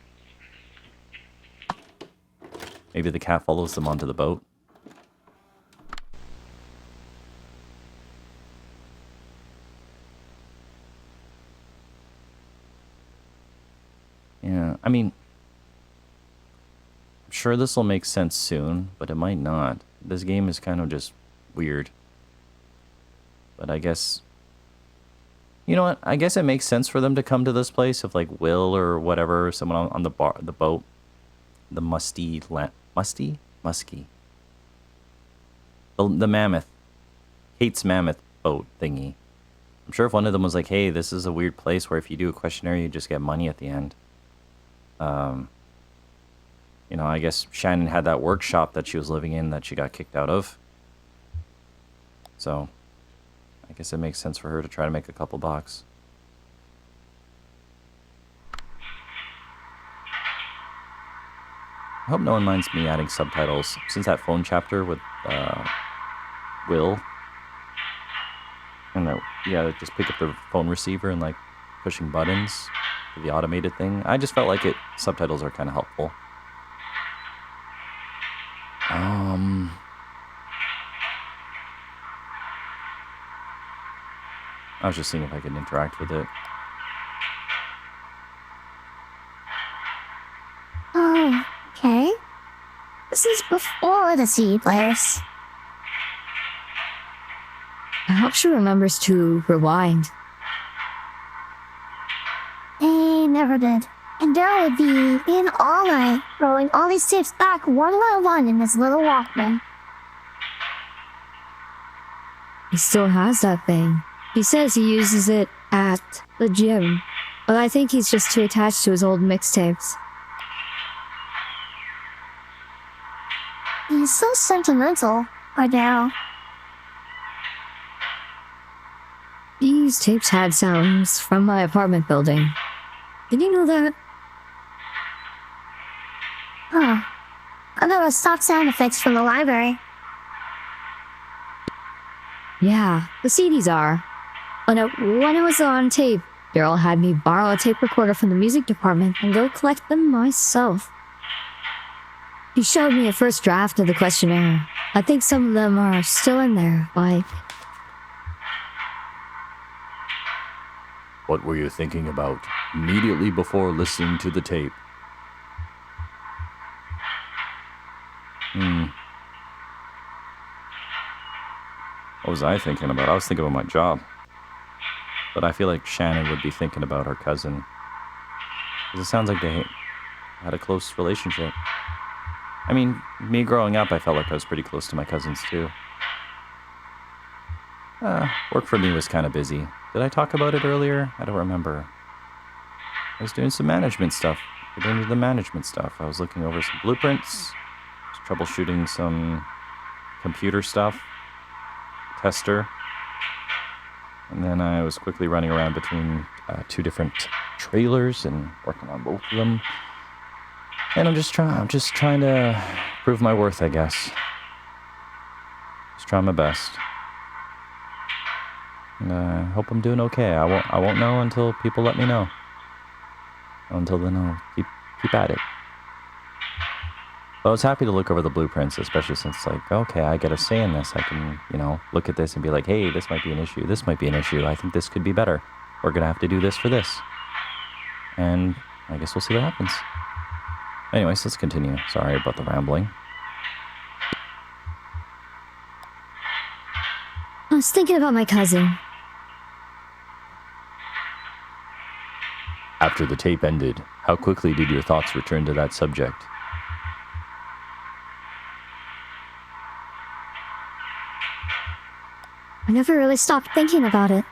Maybe the cat follows them onto the boat. Yeah, I mean, I'm sure this will make sense soon, but it might not. This game is kind of just weird. But I guess, you know what? I guess it makes sense for them to come to this place if like Will or whatever, someone on the boat, the musky, the mammoth, Kate's mammoth boat thingy. I'm sure if one of them was like, hey, this is a weird place where if you do a questionnaire, you just get money at the end. You know, I guess Shannon had that workshop that she was living in that she got kicked out of. So, I guess it makes sense for her to try to make a couple bucks. I hope no one minds me adding subtitles. Since that phone chapter with Will, and that, yeah, just pick up the phone receiver and like pushing buttons for the automated thing. I just felt like subtitles are kind of helpful. I was just seeing if I could interact with it. Oh, okay. This is before the CD players. I hope she remembers to rewind. They never did. And there would be in all night, throwing all these tapes back one by one in this little Walkman. He still has that thing. He says he uses it at the gym, but I think he's just too attached to his old mixtapes. He's so sentimental right now. These tapes had sounds from my apartment building. Did you know that? of those stock sound effects from the library. Yeah, the CDs are. When it was on tape, Daryl had me borrow a tape recorder from the music department and go collect them myself. He showed me a first draft of the questionnaire. I think some of them are still in there, like... What were you thinking about immediately before listening to the tape? What was I thinking about? I was thinking about my job. But I feel like Shannon would be thinking about her cousin. Because it sounds like they had a close relationship. I mean, me growing up, I felt like I was pretty close to my cousins too. Work for me was kind of busy. Did I talk about it earlier? I don't remember. I was doing some management stuff. Getting into the management stuff. I was looking over some blueprints. Was troubleshooting some computer stuff. Tester. And then I was quickly running around between 2 different trailers and working on both of them. And I'm just trying to prove my worth, I guess. Just trying my best. And I hope I'm doing okay. I won't know until people let me know. Until then, I'll keep at it. But I was happy to look over the blueprints, especially since, like, okay, I get a say in this. I can, look at this and be like, hey, this might be an issue. This might be an issue. I think this could be better. We're going to have to do this for this. And I guess we'll see what happens. Anyways, let's continue. Sorry about the rambling. I was thinking about my cousin. After the tape ended, how quickly did your thoughts return to that subject? I never really stopped thinking about it.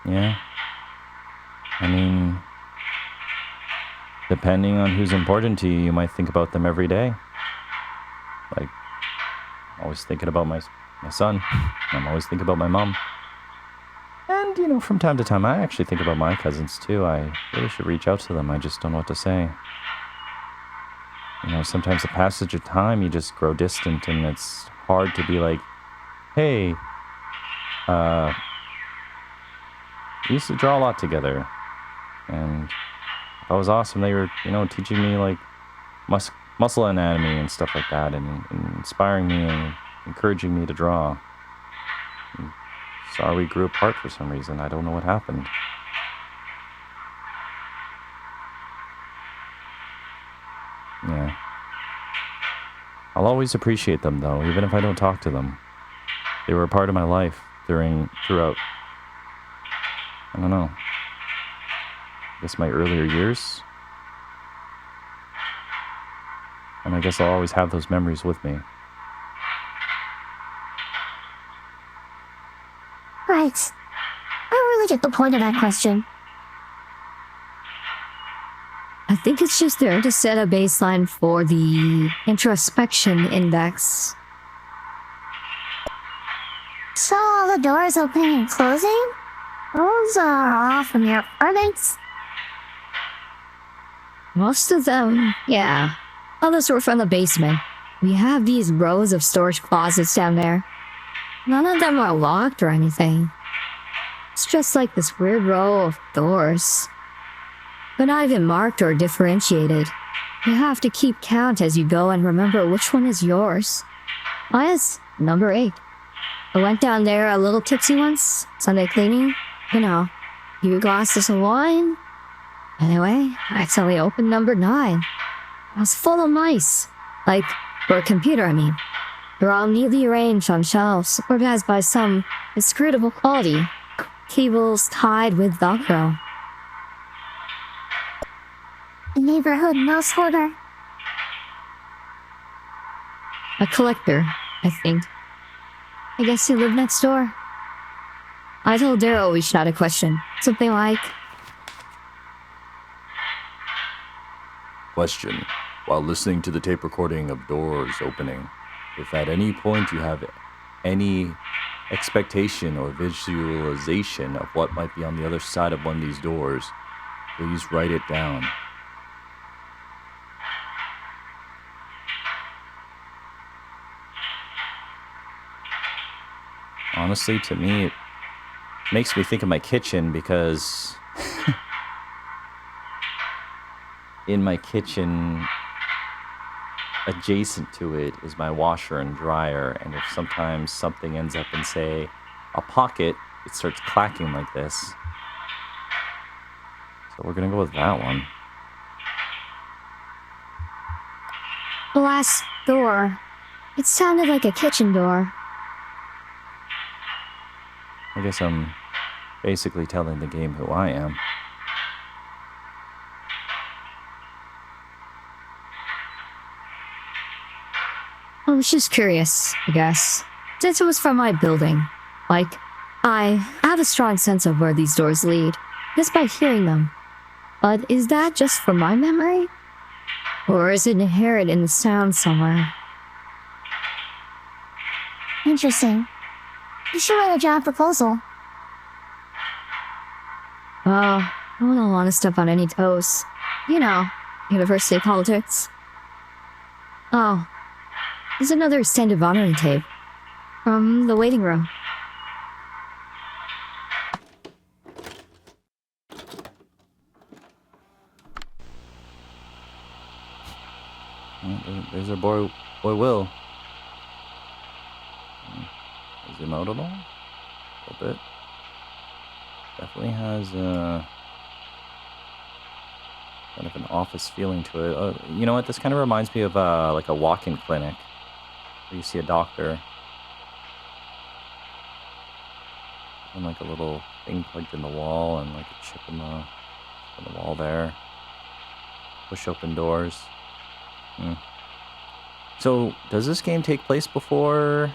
Yeah. I mean, depending on who's important to you, you might think about them every day. Like, I'm always thinking about my son. I'm always thinking about my mom. And, from time to time, I actually think about my cousins, too. I really should reach out to them. I just don't know what to say. Sometimes the passage of time, you just grow distant, and it's hard to be like, hey, we used to draw a lot together. And that was awesome. They were, teaching me, like, muscle anatomy and stuff like that, and inspiring me and encouraging me to draw. Sorry we grew apart for some reason. I don't know what happened. Yeah. I'll always appreciate them, though, even if I don't talk to them. They were a part of my life throughout, I don't know, I guess my earlier years. And I guess I'll always have those memories with me. Right. I don't really get the point of that question. I think it's just there to set a baseline for the introspection index. So all the doors opening and closing? Those are all from your apartments? Most of them, yeah. Others were from the basement. We have these rows of storage closets down there. None of them are locked or anything. It's just like this weird row of doors. They're not even marked or differentiated. You have to keep count as you go and remember which one is yours. Mine is number 8. I went down there a little tipsy once, Sunday cleaning. Few glasses of wine. Anyway, I accidentally opened number 9. It was full of mice. Like, for a computer, I mean. They're all neatly arranged on shelves, organized by some inscrutable quality. Cables tied with Velcro. Neighborhood mouse hoarder. A collector, I think. I guess he lived next door. I told Daryl we should add a question. Something like... Question. While listening to the tape recording of doors opening, if at any point you have any expectation or visualization of what might be on the other side of one of these doors, please write it down. Honestly, to me, it makes me think of my kitchen because in my kitchen, adjacent to it is my washer and dryer, and if sometimes something ends up in, say, a pocket, it starts clacking like this. So we're gonna go with that one. Glass door. It sounded like a kitchen door. I guess I'm basically telling the game who I am. I was just curious, I guess. Since it was from my building. Like, I have a strong sense of where these doors lead, just by hearing them. But is that just from my memory? Or is it inherent in the sound somewhere? Interesting. You should write a job proposal. I don't want to step on any toes. You know, university politics. Oh, there's another stand of honoring tape. From the waiting room. There's our boy Will. Zoom out a little bit. Definitely has kind of an office feeling to it. Oh, you know what? This kind of reminds me of like a walk-in clinic where you see a doctor and like a little thing plugged in the wall and like a chip in the wall there. Push open doors. So, does this game take place before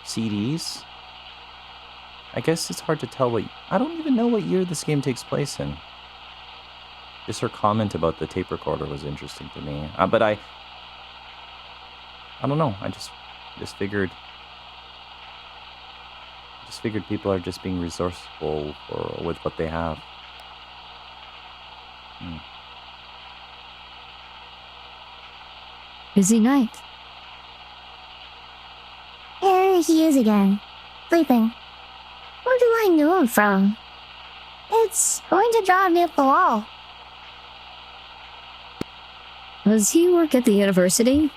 CDs? I guess it's hard to tell I don't even know what year this game takes place in. Just her comment about the tape recorder was interesting to me. But I don't know. I just figured people are just being resourceful with what they have. Busy night. Here he is again. Sleeping. Where do I know him from? It's going to drive me up the wall. Does he work at the university?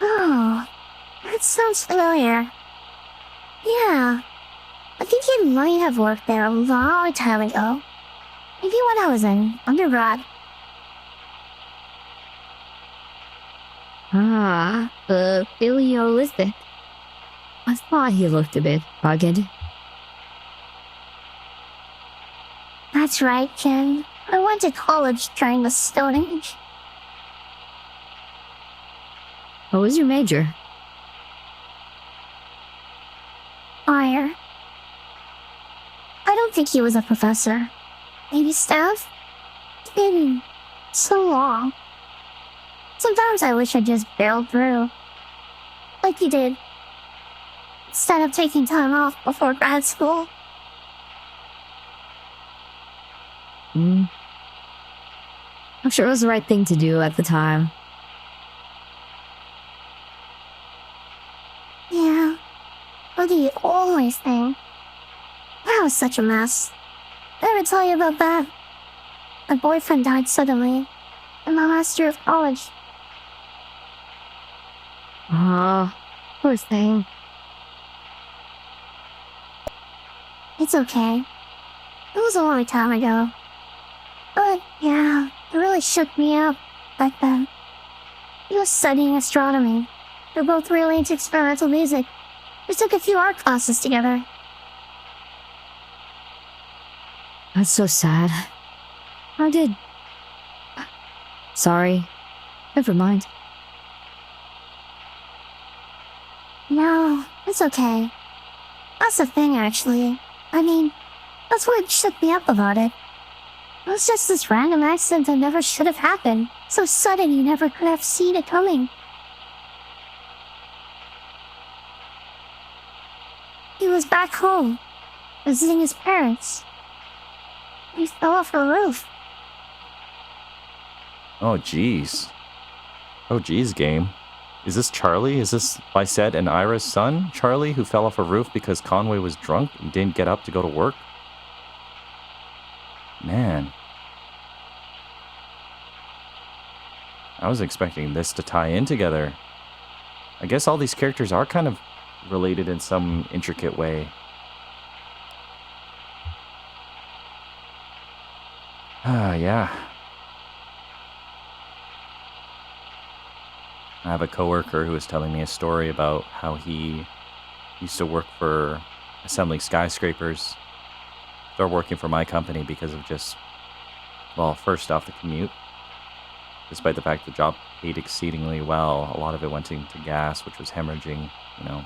Oh, that sounds familiar. Yeah, I think he might have worked there a long time ago. Maybe when I was in undergrad. Realistic. I thought he looked a bit rugged. That's right, Ken. I went to college during the Stone Age. What was your major? Fire. I don't think he was a professor. Maybe staff? It's been so long. Sometimes I wish I just barreled through. Like you did. Instead of taking time off before grad school. I'm sure it was the right thing to do at the time. Yeah. But the always thing. That was such a mess. Did I ever tell you about that? My boyfriend died suddenly. In my last year of college. Poor thing. It's okay. It was a long time ago. But yeah, it really shook me up back then. He was studying astronomy. We're both really into experimental music. We took a few art classes together. That's so sad. How did... Sorry. Never mind. No, it's okay. That's the thing, actually. I mean, that's what shook me up about it. It was just this random accident that never should have happened. So sudden you never could have seen it coming. He was back home, visiting his parents. He fell off a roof. Oh, jeez. Oh, jeez, game. Is this Charlie? Is this Lysette and Ira's son, Charlie, who fell off a roof because Conway was drunk and didn't get up to go to work? Man. I was expecting this to tie in together. I guess all these characters are kind of related in some intricate way. Yeah. I have a coworker who was telling me a story about how he used to work for assembling skyscrapers. Started working for my company because of just, well, first off, the commute. Despite the fact the job paid exceedingly well, a lot of it went into gas, which was hemorrhaging, you know.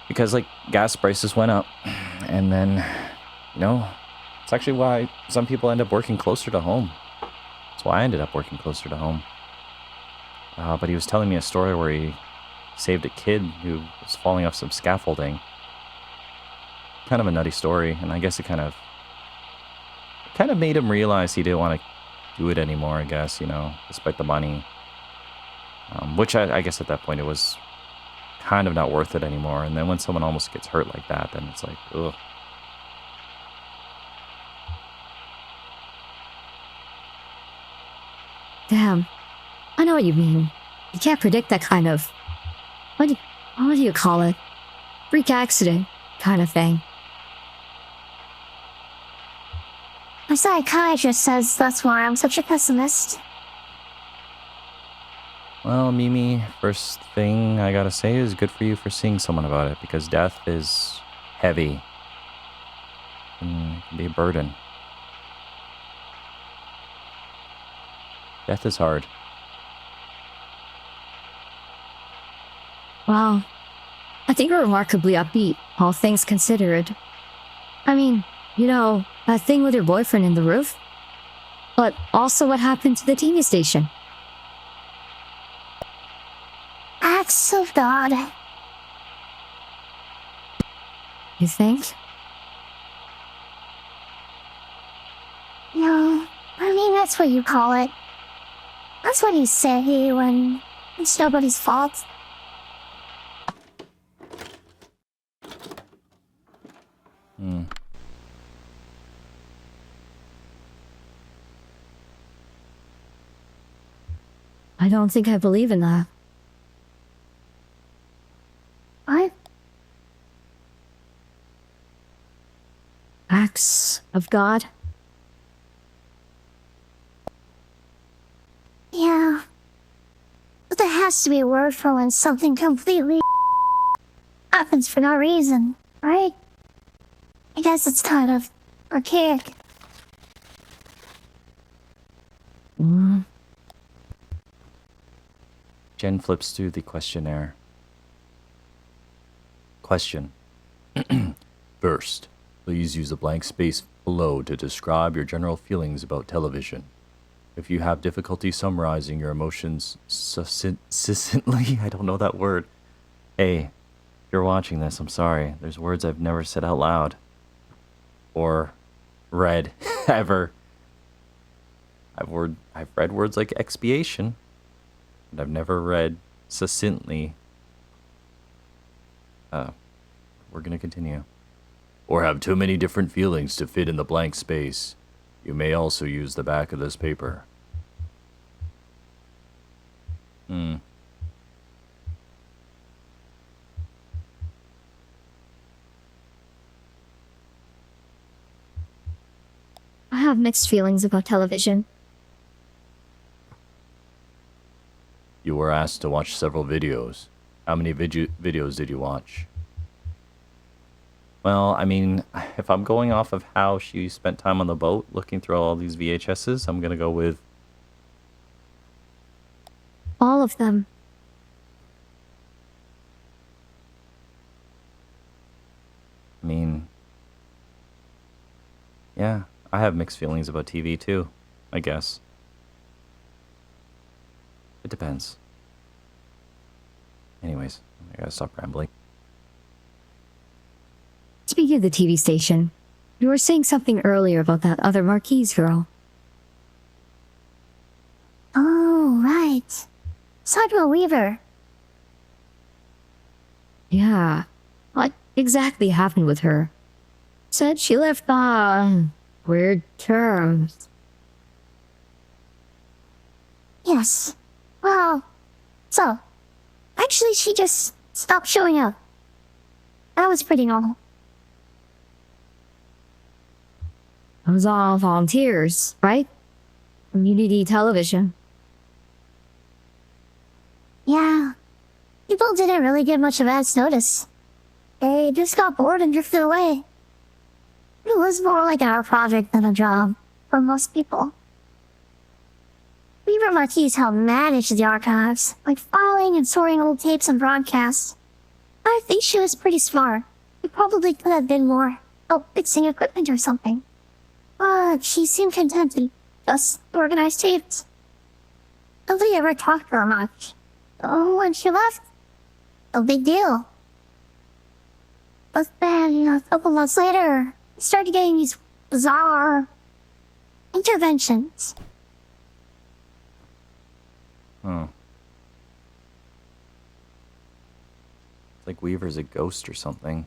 Because, like, gas prices went up. And then, you know, it's actually why some people end up working closer to home. That's why I ended up working closer to home. But he was telling me a story where he saved a kid who was falling off some scaffolding. Kind of a nutty story, and I guess it kind of made him realize he didn't want to do it anymore, I guess, you know, despite the money. Which I guess at that point it was kind of not worth it anymore. And then when someone almost gets hurt like that, then it's like, ugh. Damn. I know what you mean. You can't predict that kind of... What do you call it? Freak accident kind of thing. My psychiatrist says that's why I'm such a pessimist. Well, Mimi, first thing I gotta say is good for you for seeing someone about it, because death is heavy. And it can be a burden. Death is hard. Wow. I think you're remarkably upbeat, all things considered. I mean, you know, that thing with your boyfriend in the roof? But also what happened to the TV station? Acts of God. You think? No, I mean that's what you call it. That's what you say when it's nobody's fault. I don't think I believe in that. What? Acts of God? Yeah. But there has to be a word for when something completely happens for no reason, right? I guess it's kind of archaic. Jen flips through the questionnaire. Question. First, please use the blank space below to describe your general feelings about television. If you have difficulty summarizing your emotions succinctly, I don't know that word. Hey, if you're watching this, I'm sorry. There's words I've never said out loud. Or read, ever. I've read words like expiation, but I've never read succinctly. We're gonna continue. Or have too many different feelings to fit in the blank space. You may also use the back of this paper. I have mixed feelings about television. You were asked to watch several videos. How many videos did you watch? Well, I mean, if I'm going off of how she spent time on the boat looking through all these VHSs, I'm gonna go with... All of them. I mean... Yeah, I have mixed feelings about TV too, I guess. It depends. Anyways, I gotta stop rambling. Speaking of the TV station, you were saying something earlier about that other Marquise girl. Oh, right. Sidewell Weaver. Yeah. What exactly happened with her? Said she left on weird terms. Yes. Well, so, actually she just stopped showing up. That was pretty normal. It was all volunteers, right? Community television. Yeah. People didn't really give much advance notice. They just got bored and drifted away. It was more like our project than a job for most people. Weaver Marquis helped manage the archives, like filing and sorting old tapes and broadcasts. I think she was pretty smart. It probably could have been more help fixing equipment or something. But she seemed content to just organize tapes. Nobody ever talked to her much. So when she left, no big deal. But then, a couple months later, we started getting these bizarre interventions. Huh. It's like Weaver's a ghost or something.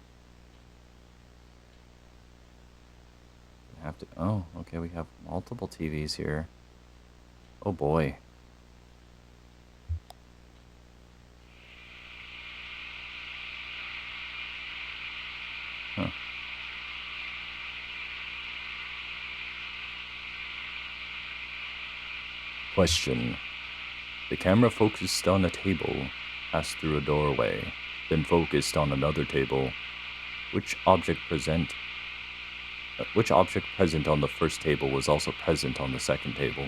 We have to. Oh, okay. We have multiple TVs here. Oh boy. Huh. Question. The camera focused on a table, passed through a doorway, then focused on another table. Which object present on the first table was also present on the second table?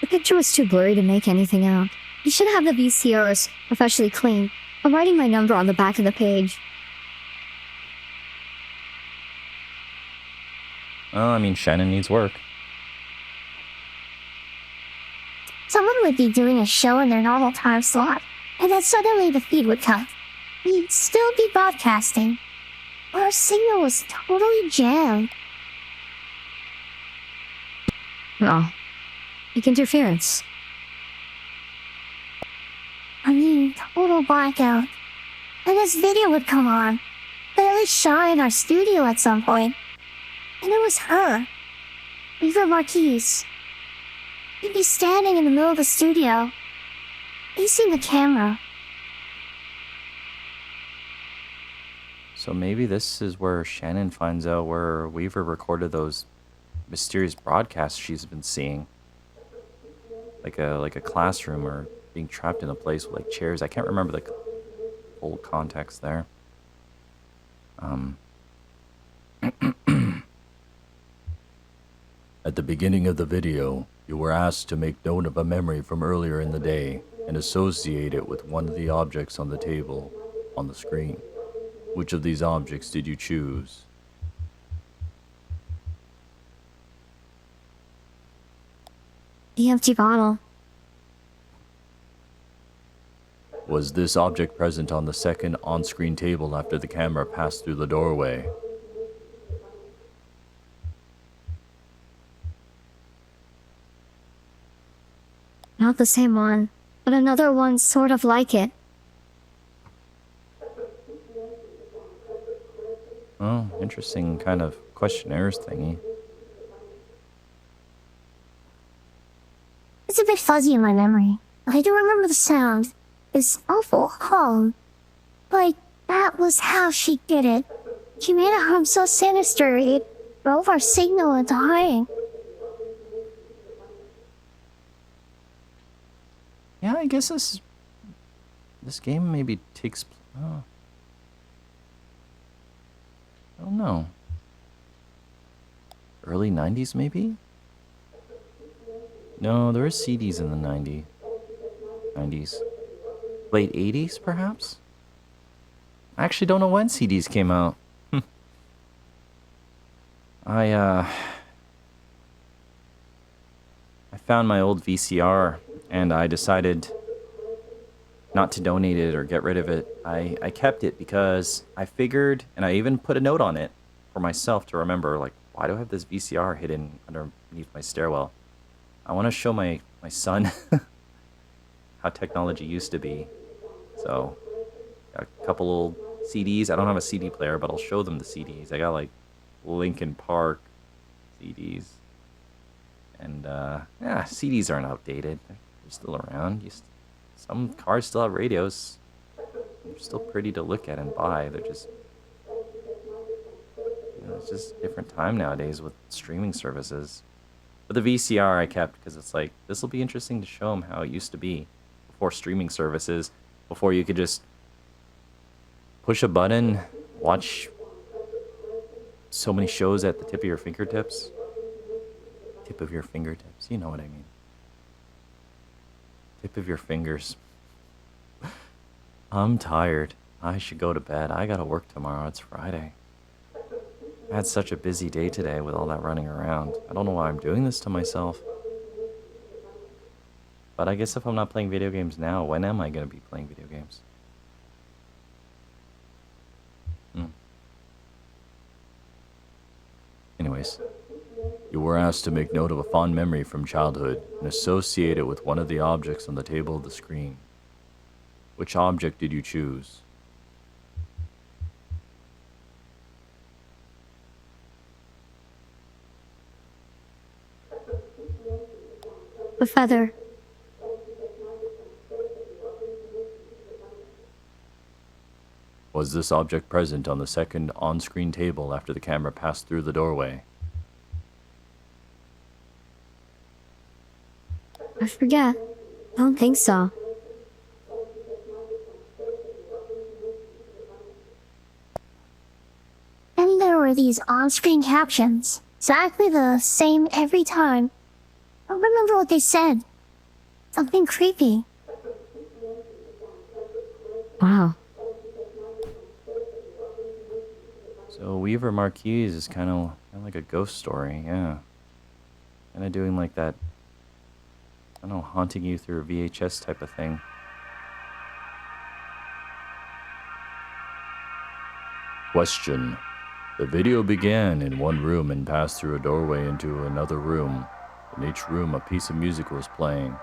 The picture was too blurry to make anything out. You should have the VCRs professionally cleaned. I'm writing my number on the back of the page. Oh, I mean, Shannon needs work. Someone would be doing a show in their normal time slot, and then suddenly the feed would cut. We'd still be broadcasting. Our signal was totally jammed. Oh. Like interference. I mean, total blackout. And this video would come on. Barely shy in our studio at some point. And it was her. Weaver Marquis. We'd be standing in the middle of the studio, facing the camera. So maybe this is where Shannon finds out where Weaver recorded those mysterious broadcasts she's been seeing. Like a classroom or being trapped in a place with like chairs. I can't remember the full context there. At the beginning of the video, you were asked to make note of a memory from earlier in the day and associate it with one of the objects on the table on the screen. Which of these objects did you choose? The empty bottle. Was this object present on the second on-screen table after the camera passed through the doorway? Not the same one, but another one sort of like it. Oh, interesting kind of questionnaires thingy. It's a bit fuzzy in my memory. I do remember the sound. This awful hum. Like, that was how she did it. She made a hum so sinister it drove our signal into hiding. Yeah, I guess this game maybe takes. Oh, I don't know. Early 90s, maybe? No, there were CDs in the 90s. Late 80s, perhaps? I actually don't know when CDs came out. I found my old VCR, and I decided, not to donate it or get rid of it. I kept it because I figured, and I even put a note on it for myself to remember, like, why do I have this VCR hidden underneath my stairwell? I want to show my son how technology used to be. So, got a couple old CDs. I don't have a CD player, but I'll show them the CDs. I got, like, Linkin Park CDs. And, yeah, CDs aren't outdated. They're still around. Some cars still have radios. They're still pretty to look at and buy. They're just, it's just a different time nowadays with streaming services. But the VCR I kept because it's like, this will be interesting to show them how it used to be before streaming services, before you could just push a button, watch so many shows at the tip of your fingertips. Tip of your fingertips, you know what I mean. Tip of your fingers. I'm tired. I should go to bed. I gotta work tomorrow. It's Friday. I had such a busy day today with all that running around. I don't know why I'm doing this to myself. But I guess if I'm not playing video games now, when am I gonna be playing video games? Anyways, you were asked to make note of a fond memory from childhood and associate it with one of the objects on the table of the screen. Which object did you choose? The feather. Was this object present on the second on-screen table after the camera passed through the doorway? I forget. Don't think so. And there were these on-screen captions. Exactly the same every time. I don't remember what they said. Something creepy. Wow. So Weaver Marquis is kind of like a ghost story, yeah. Kind of doing like that, I don't know, haunting you through a VHS type of thing. Question. The video began in one room and passed through a doorway into another room. In each room, a piece of music was playing.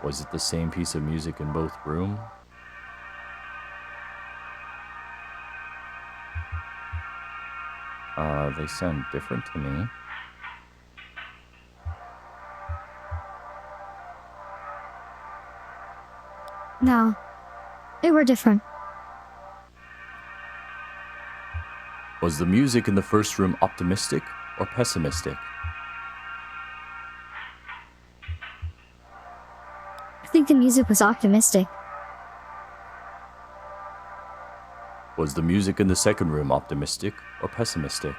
Was it the same piece of music in both rooms? They sound different to me. No. They were different. Was the music in the first room optimistic or pessimistic? I think the music was optimistic. Was the music in the second room optimistic or pessimistic?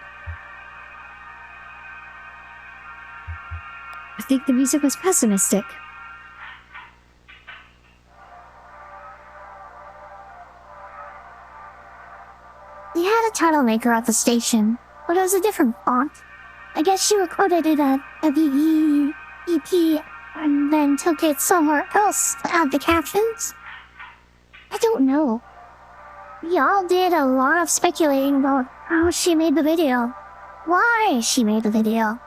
I think the music was pessimistic. They had a title maker at the station, but it was a different font. I guess she recorded it at WEVP and then took it somewhere else to add the captions. I don't know. We all did a lot of speculating about how she made the video. Why she made the video.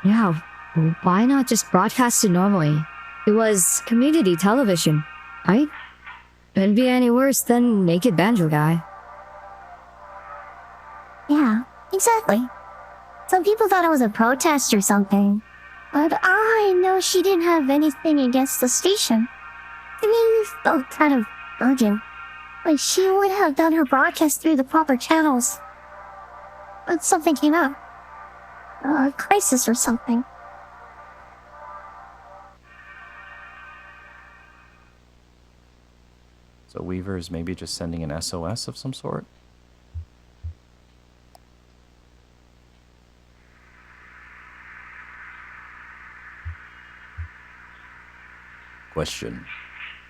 Yeah, why not just broadcast it normally? It was community television, right? Couldn't be any worse than Naked Banjo Guy. Yeah, exactly. Some people thought it was a protest or something. But I know she didn't have anything against the station. To me, it felt kind of urgent. Like she would have done her broadcast through the proper channels. But something came up. A crisis or something. So Weaver is maybe just sending an SOS of some sort? Question.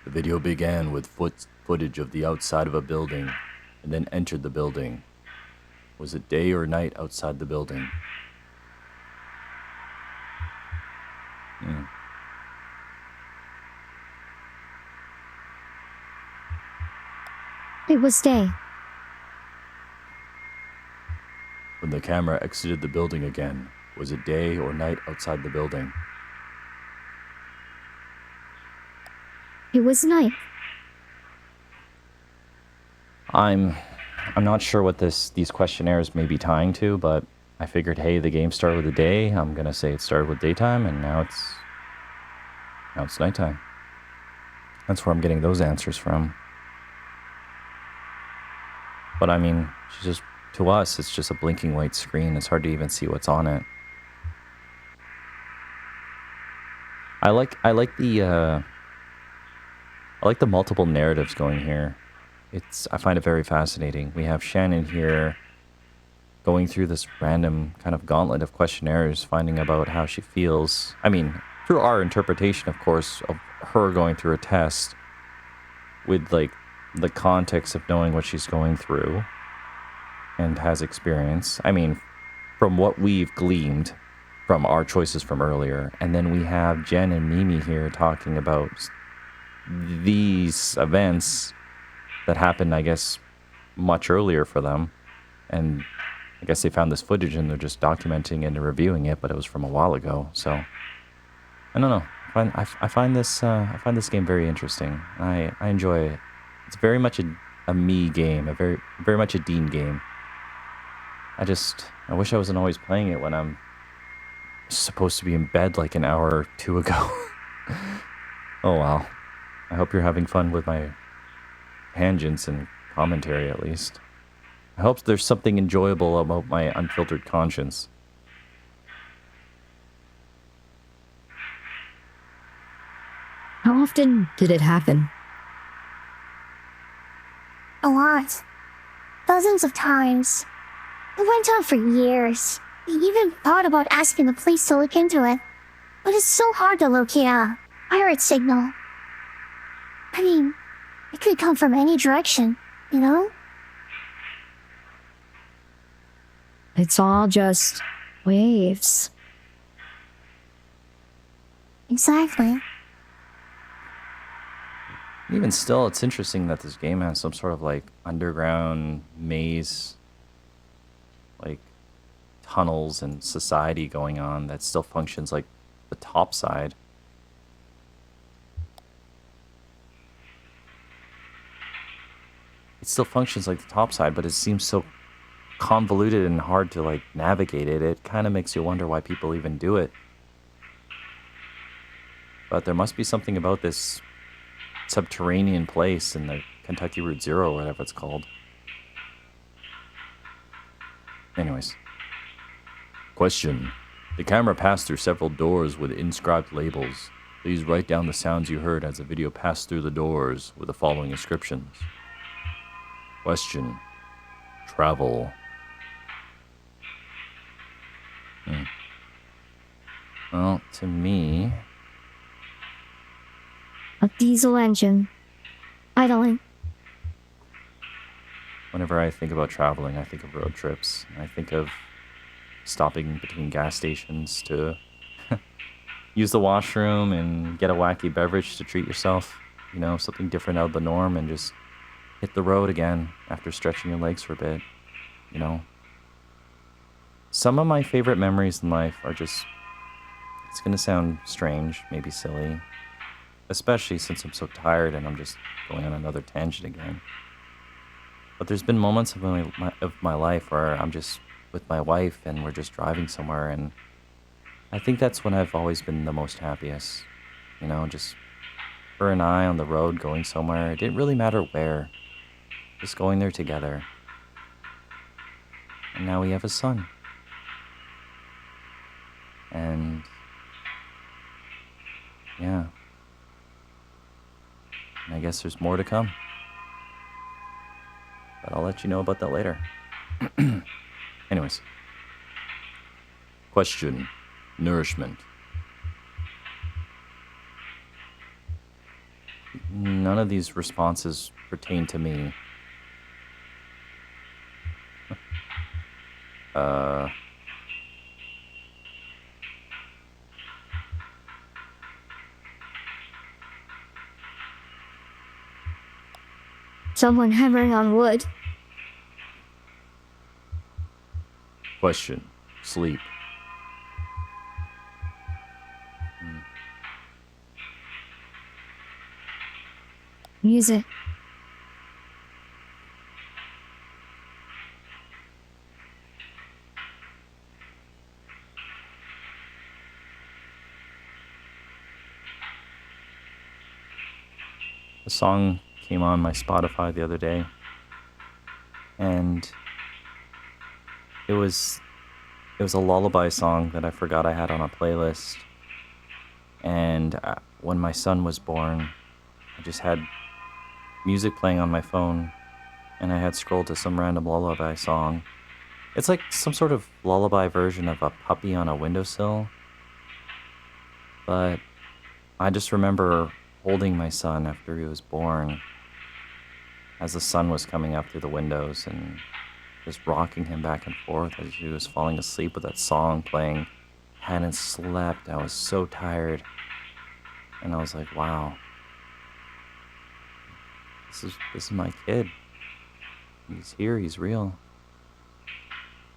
The video began with footage of the outside of a building and then entered the building. Was it day or night outside the building? It was day. When the camera exited the building again, was it day or night outside the building? It was night. I'm not sure what these questionnaires may be tying to, but I figured, hey, the game started with the day. I'm gonna say it started with daytime, and now it's nighttime. That's where I'm getting those answers from. But I mean, to us, it's just a blinking white screen. It's hard to even see what's on it. I like the multiple narratives going here. I find it very fascinating. We have Shannon here going through this random kind of gauntlet of questionnaires, finding about how she feels. I mean, through our interpretation, of course, of her going through a test with like the context of knowing what she's going through and has experience. I mean, from what we've gleaned from our choices from earlier. And then we have Jen and Mimi here talking about these events that happened, I guess, much earlier for them. And I guess they found this footage and they're just documenting and reviewing it, but it was from a while ago. So I don't know. I find this game very interesting. I enjoy it. It's very much a me game, a very much a Dean game. I wish I wasn't always playing it when I'm supposed to be in bed like an hour or two ago. Oh well. I hope you're having fun with my tangents and commentary at least. I hope there's something enjoyable about my unfiltered conscience. How often did it happen? A lot. Dozens of times. It went on for years. We even thought about asking the police to look into it. But it's so hard to locate a pirate signal. I mean, it could come from any direction, you know? It's all just waves. Exactly. Even still, it's interesting that this game has some sort of like underground maze, like tunnels and society going on that still functions like the top side. It still functions like the top side, but it seems so convoluted and hard to like navigate it. It kind of makes you wonder why people even do it. But there must be something about this subterranean place in the Kentucky Route Zero, whatever it's called. Anyways. Question. The camera passed through several doors with inscribed labels. Please write down the sounds you heard as the video passed through the doors with the following inscriptions. Question. Travel. Well, to me, A diesel engine. Idling. whenever I think about traveling, I think of road trips. I think of stopping between gas stations to use the washroom and get a wacky beverage to treat yourself. You know, something different out of the norm, and just hit the road again after stretching your legs for a bit. You know, some of my favorite memories in life are just, it's going to sound strange, maybe silly, especially since I'm so tired and I'm just going on another tangent again. But there's been moments of my life where I'm just with my wife and we're just driving somewhere, and I think that's when I've always been the most happiest. You know, just her and I on the road going somewhere. It didn't really matter where, just going there together. And now we have a son. And yeah. And I guess there's more to come. But I'll let you know about that later. Anyways. Question. Nourishment. None of these responses pertain to me. someone hammering on wood. Question. Sleep. Music. A song came on my Spotify the other day, and it was a lullaby song that I forgot I had on a playlist. And when my son was born, I just had music playing on my phone, and I had scrolled to some random lullaby song. It's like some sort of lullaby version of a puppy on a windowsill. But I just remember holding my son after he was born as the sun was coming up through the windows and just rocking him back and forth as he was falling asleep with that song playing. Hadn't slept. I was so tired. And I was like, wow. This is my kid. He's here, he's real.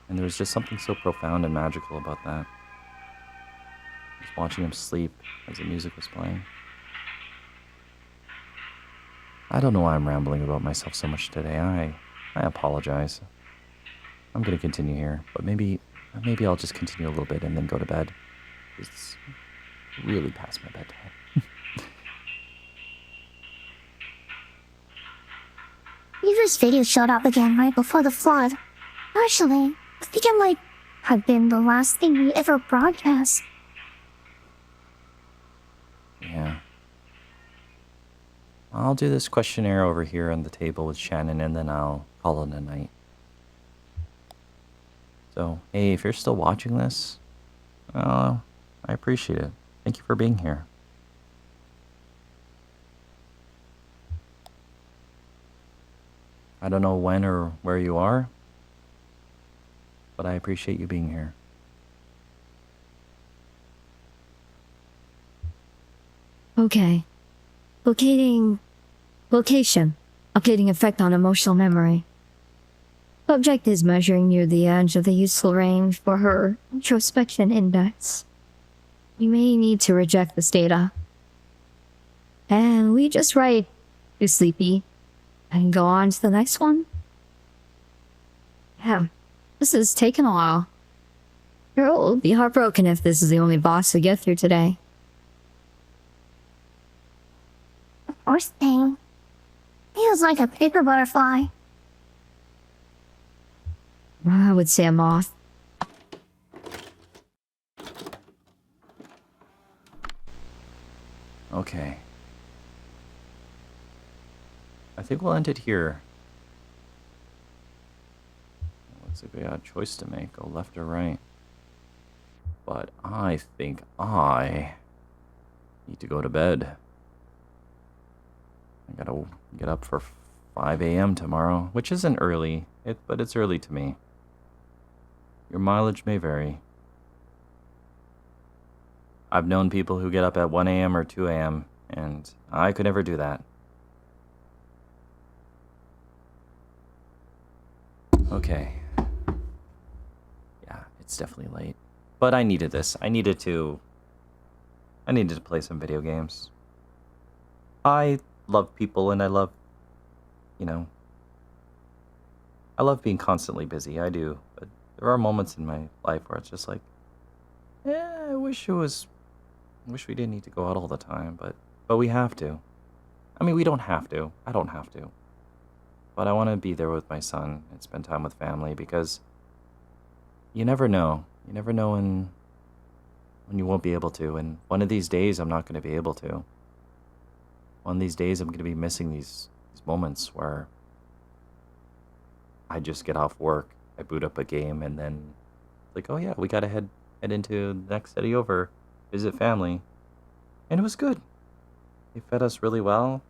And there was just something so profound and magical about that. Just watching him sleep as the music was playing. I don't know why I'm rambling about myself so much today. I apologize. I'm gonna continue here, but maybe I'll just continue a little bit and then go to bed. It's really past my bedtime. This video showed up again right before the flood. Actually, I think it might have been the last thing we ever broadcast. Yeah. I'll do this questionnaire over here on the table with Shannon, and then I'll call it a night. So, hey, if you're still watching this, I appreciate it. Thank you for being here. I don't know when or where you are, but I appreciate you being here. Okay. Location. Locating effect on emotional memory. Subject is measuring near the edge of the useful range for her introspection index. You may need to reject this data. And we just write, too sleepy, and go on to the next one. Yeah, this has taken a while. Girl will be heartbroken if this is the only boss we get through today. Worst thing. Feels like a paper butterfly. I would say a moth. Okay. I think we'll end it here. Looks like we got a choice to make, go left or right. But I think I need to go to bed. I gotta get up for 5 a.m. tomorrow, which isn't early, but it's early to me. Your mileage may vary. I've known people who get up at 1 a.m. or 2 a.m., and I could never do that. Okay. Yeah, it's definitely late. But I needed this. I needed to play some video games. I love people and I love, I love being constantly busy. I do. But there are moments in my life where it's just like, I wish we didn't need to go out all the time, but we have to. I mean, we don't have to. I don't have to. But I want to be there with my son and spend time with family because you never know. You never know when you won't be able to. And one of these days, I'm not going to be able to. One of these days, I'm going to be missing these moments where I just get off work, I boot up a game, and then like, oh yeah, we got to head into the next city over, visit family. And it was good. They fed us really well.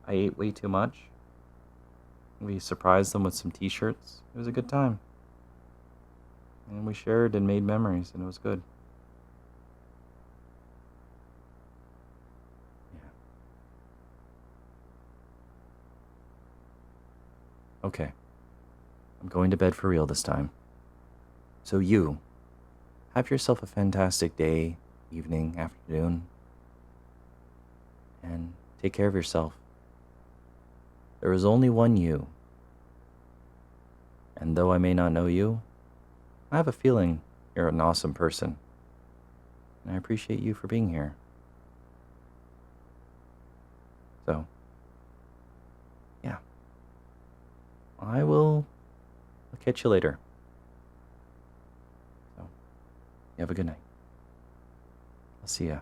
I ate way too much. We surprised them with some t-shirts. It was a good time. And we shared and made memories, and it was good. Yeah. Okay. I'm going to bed for real this time. So you, have yourself a fantastic day, evening, afternoon, and take care of yourself. There is only one you. And though I may not know you, I have a feeling you're an awesome person. And I appreciate you for being here. So, yeah. I'll catch you later. So, you have a good night. I'll see ya.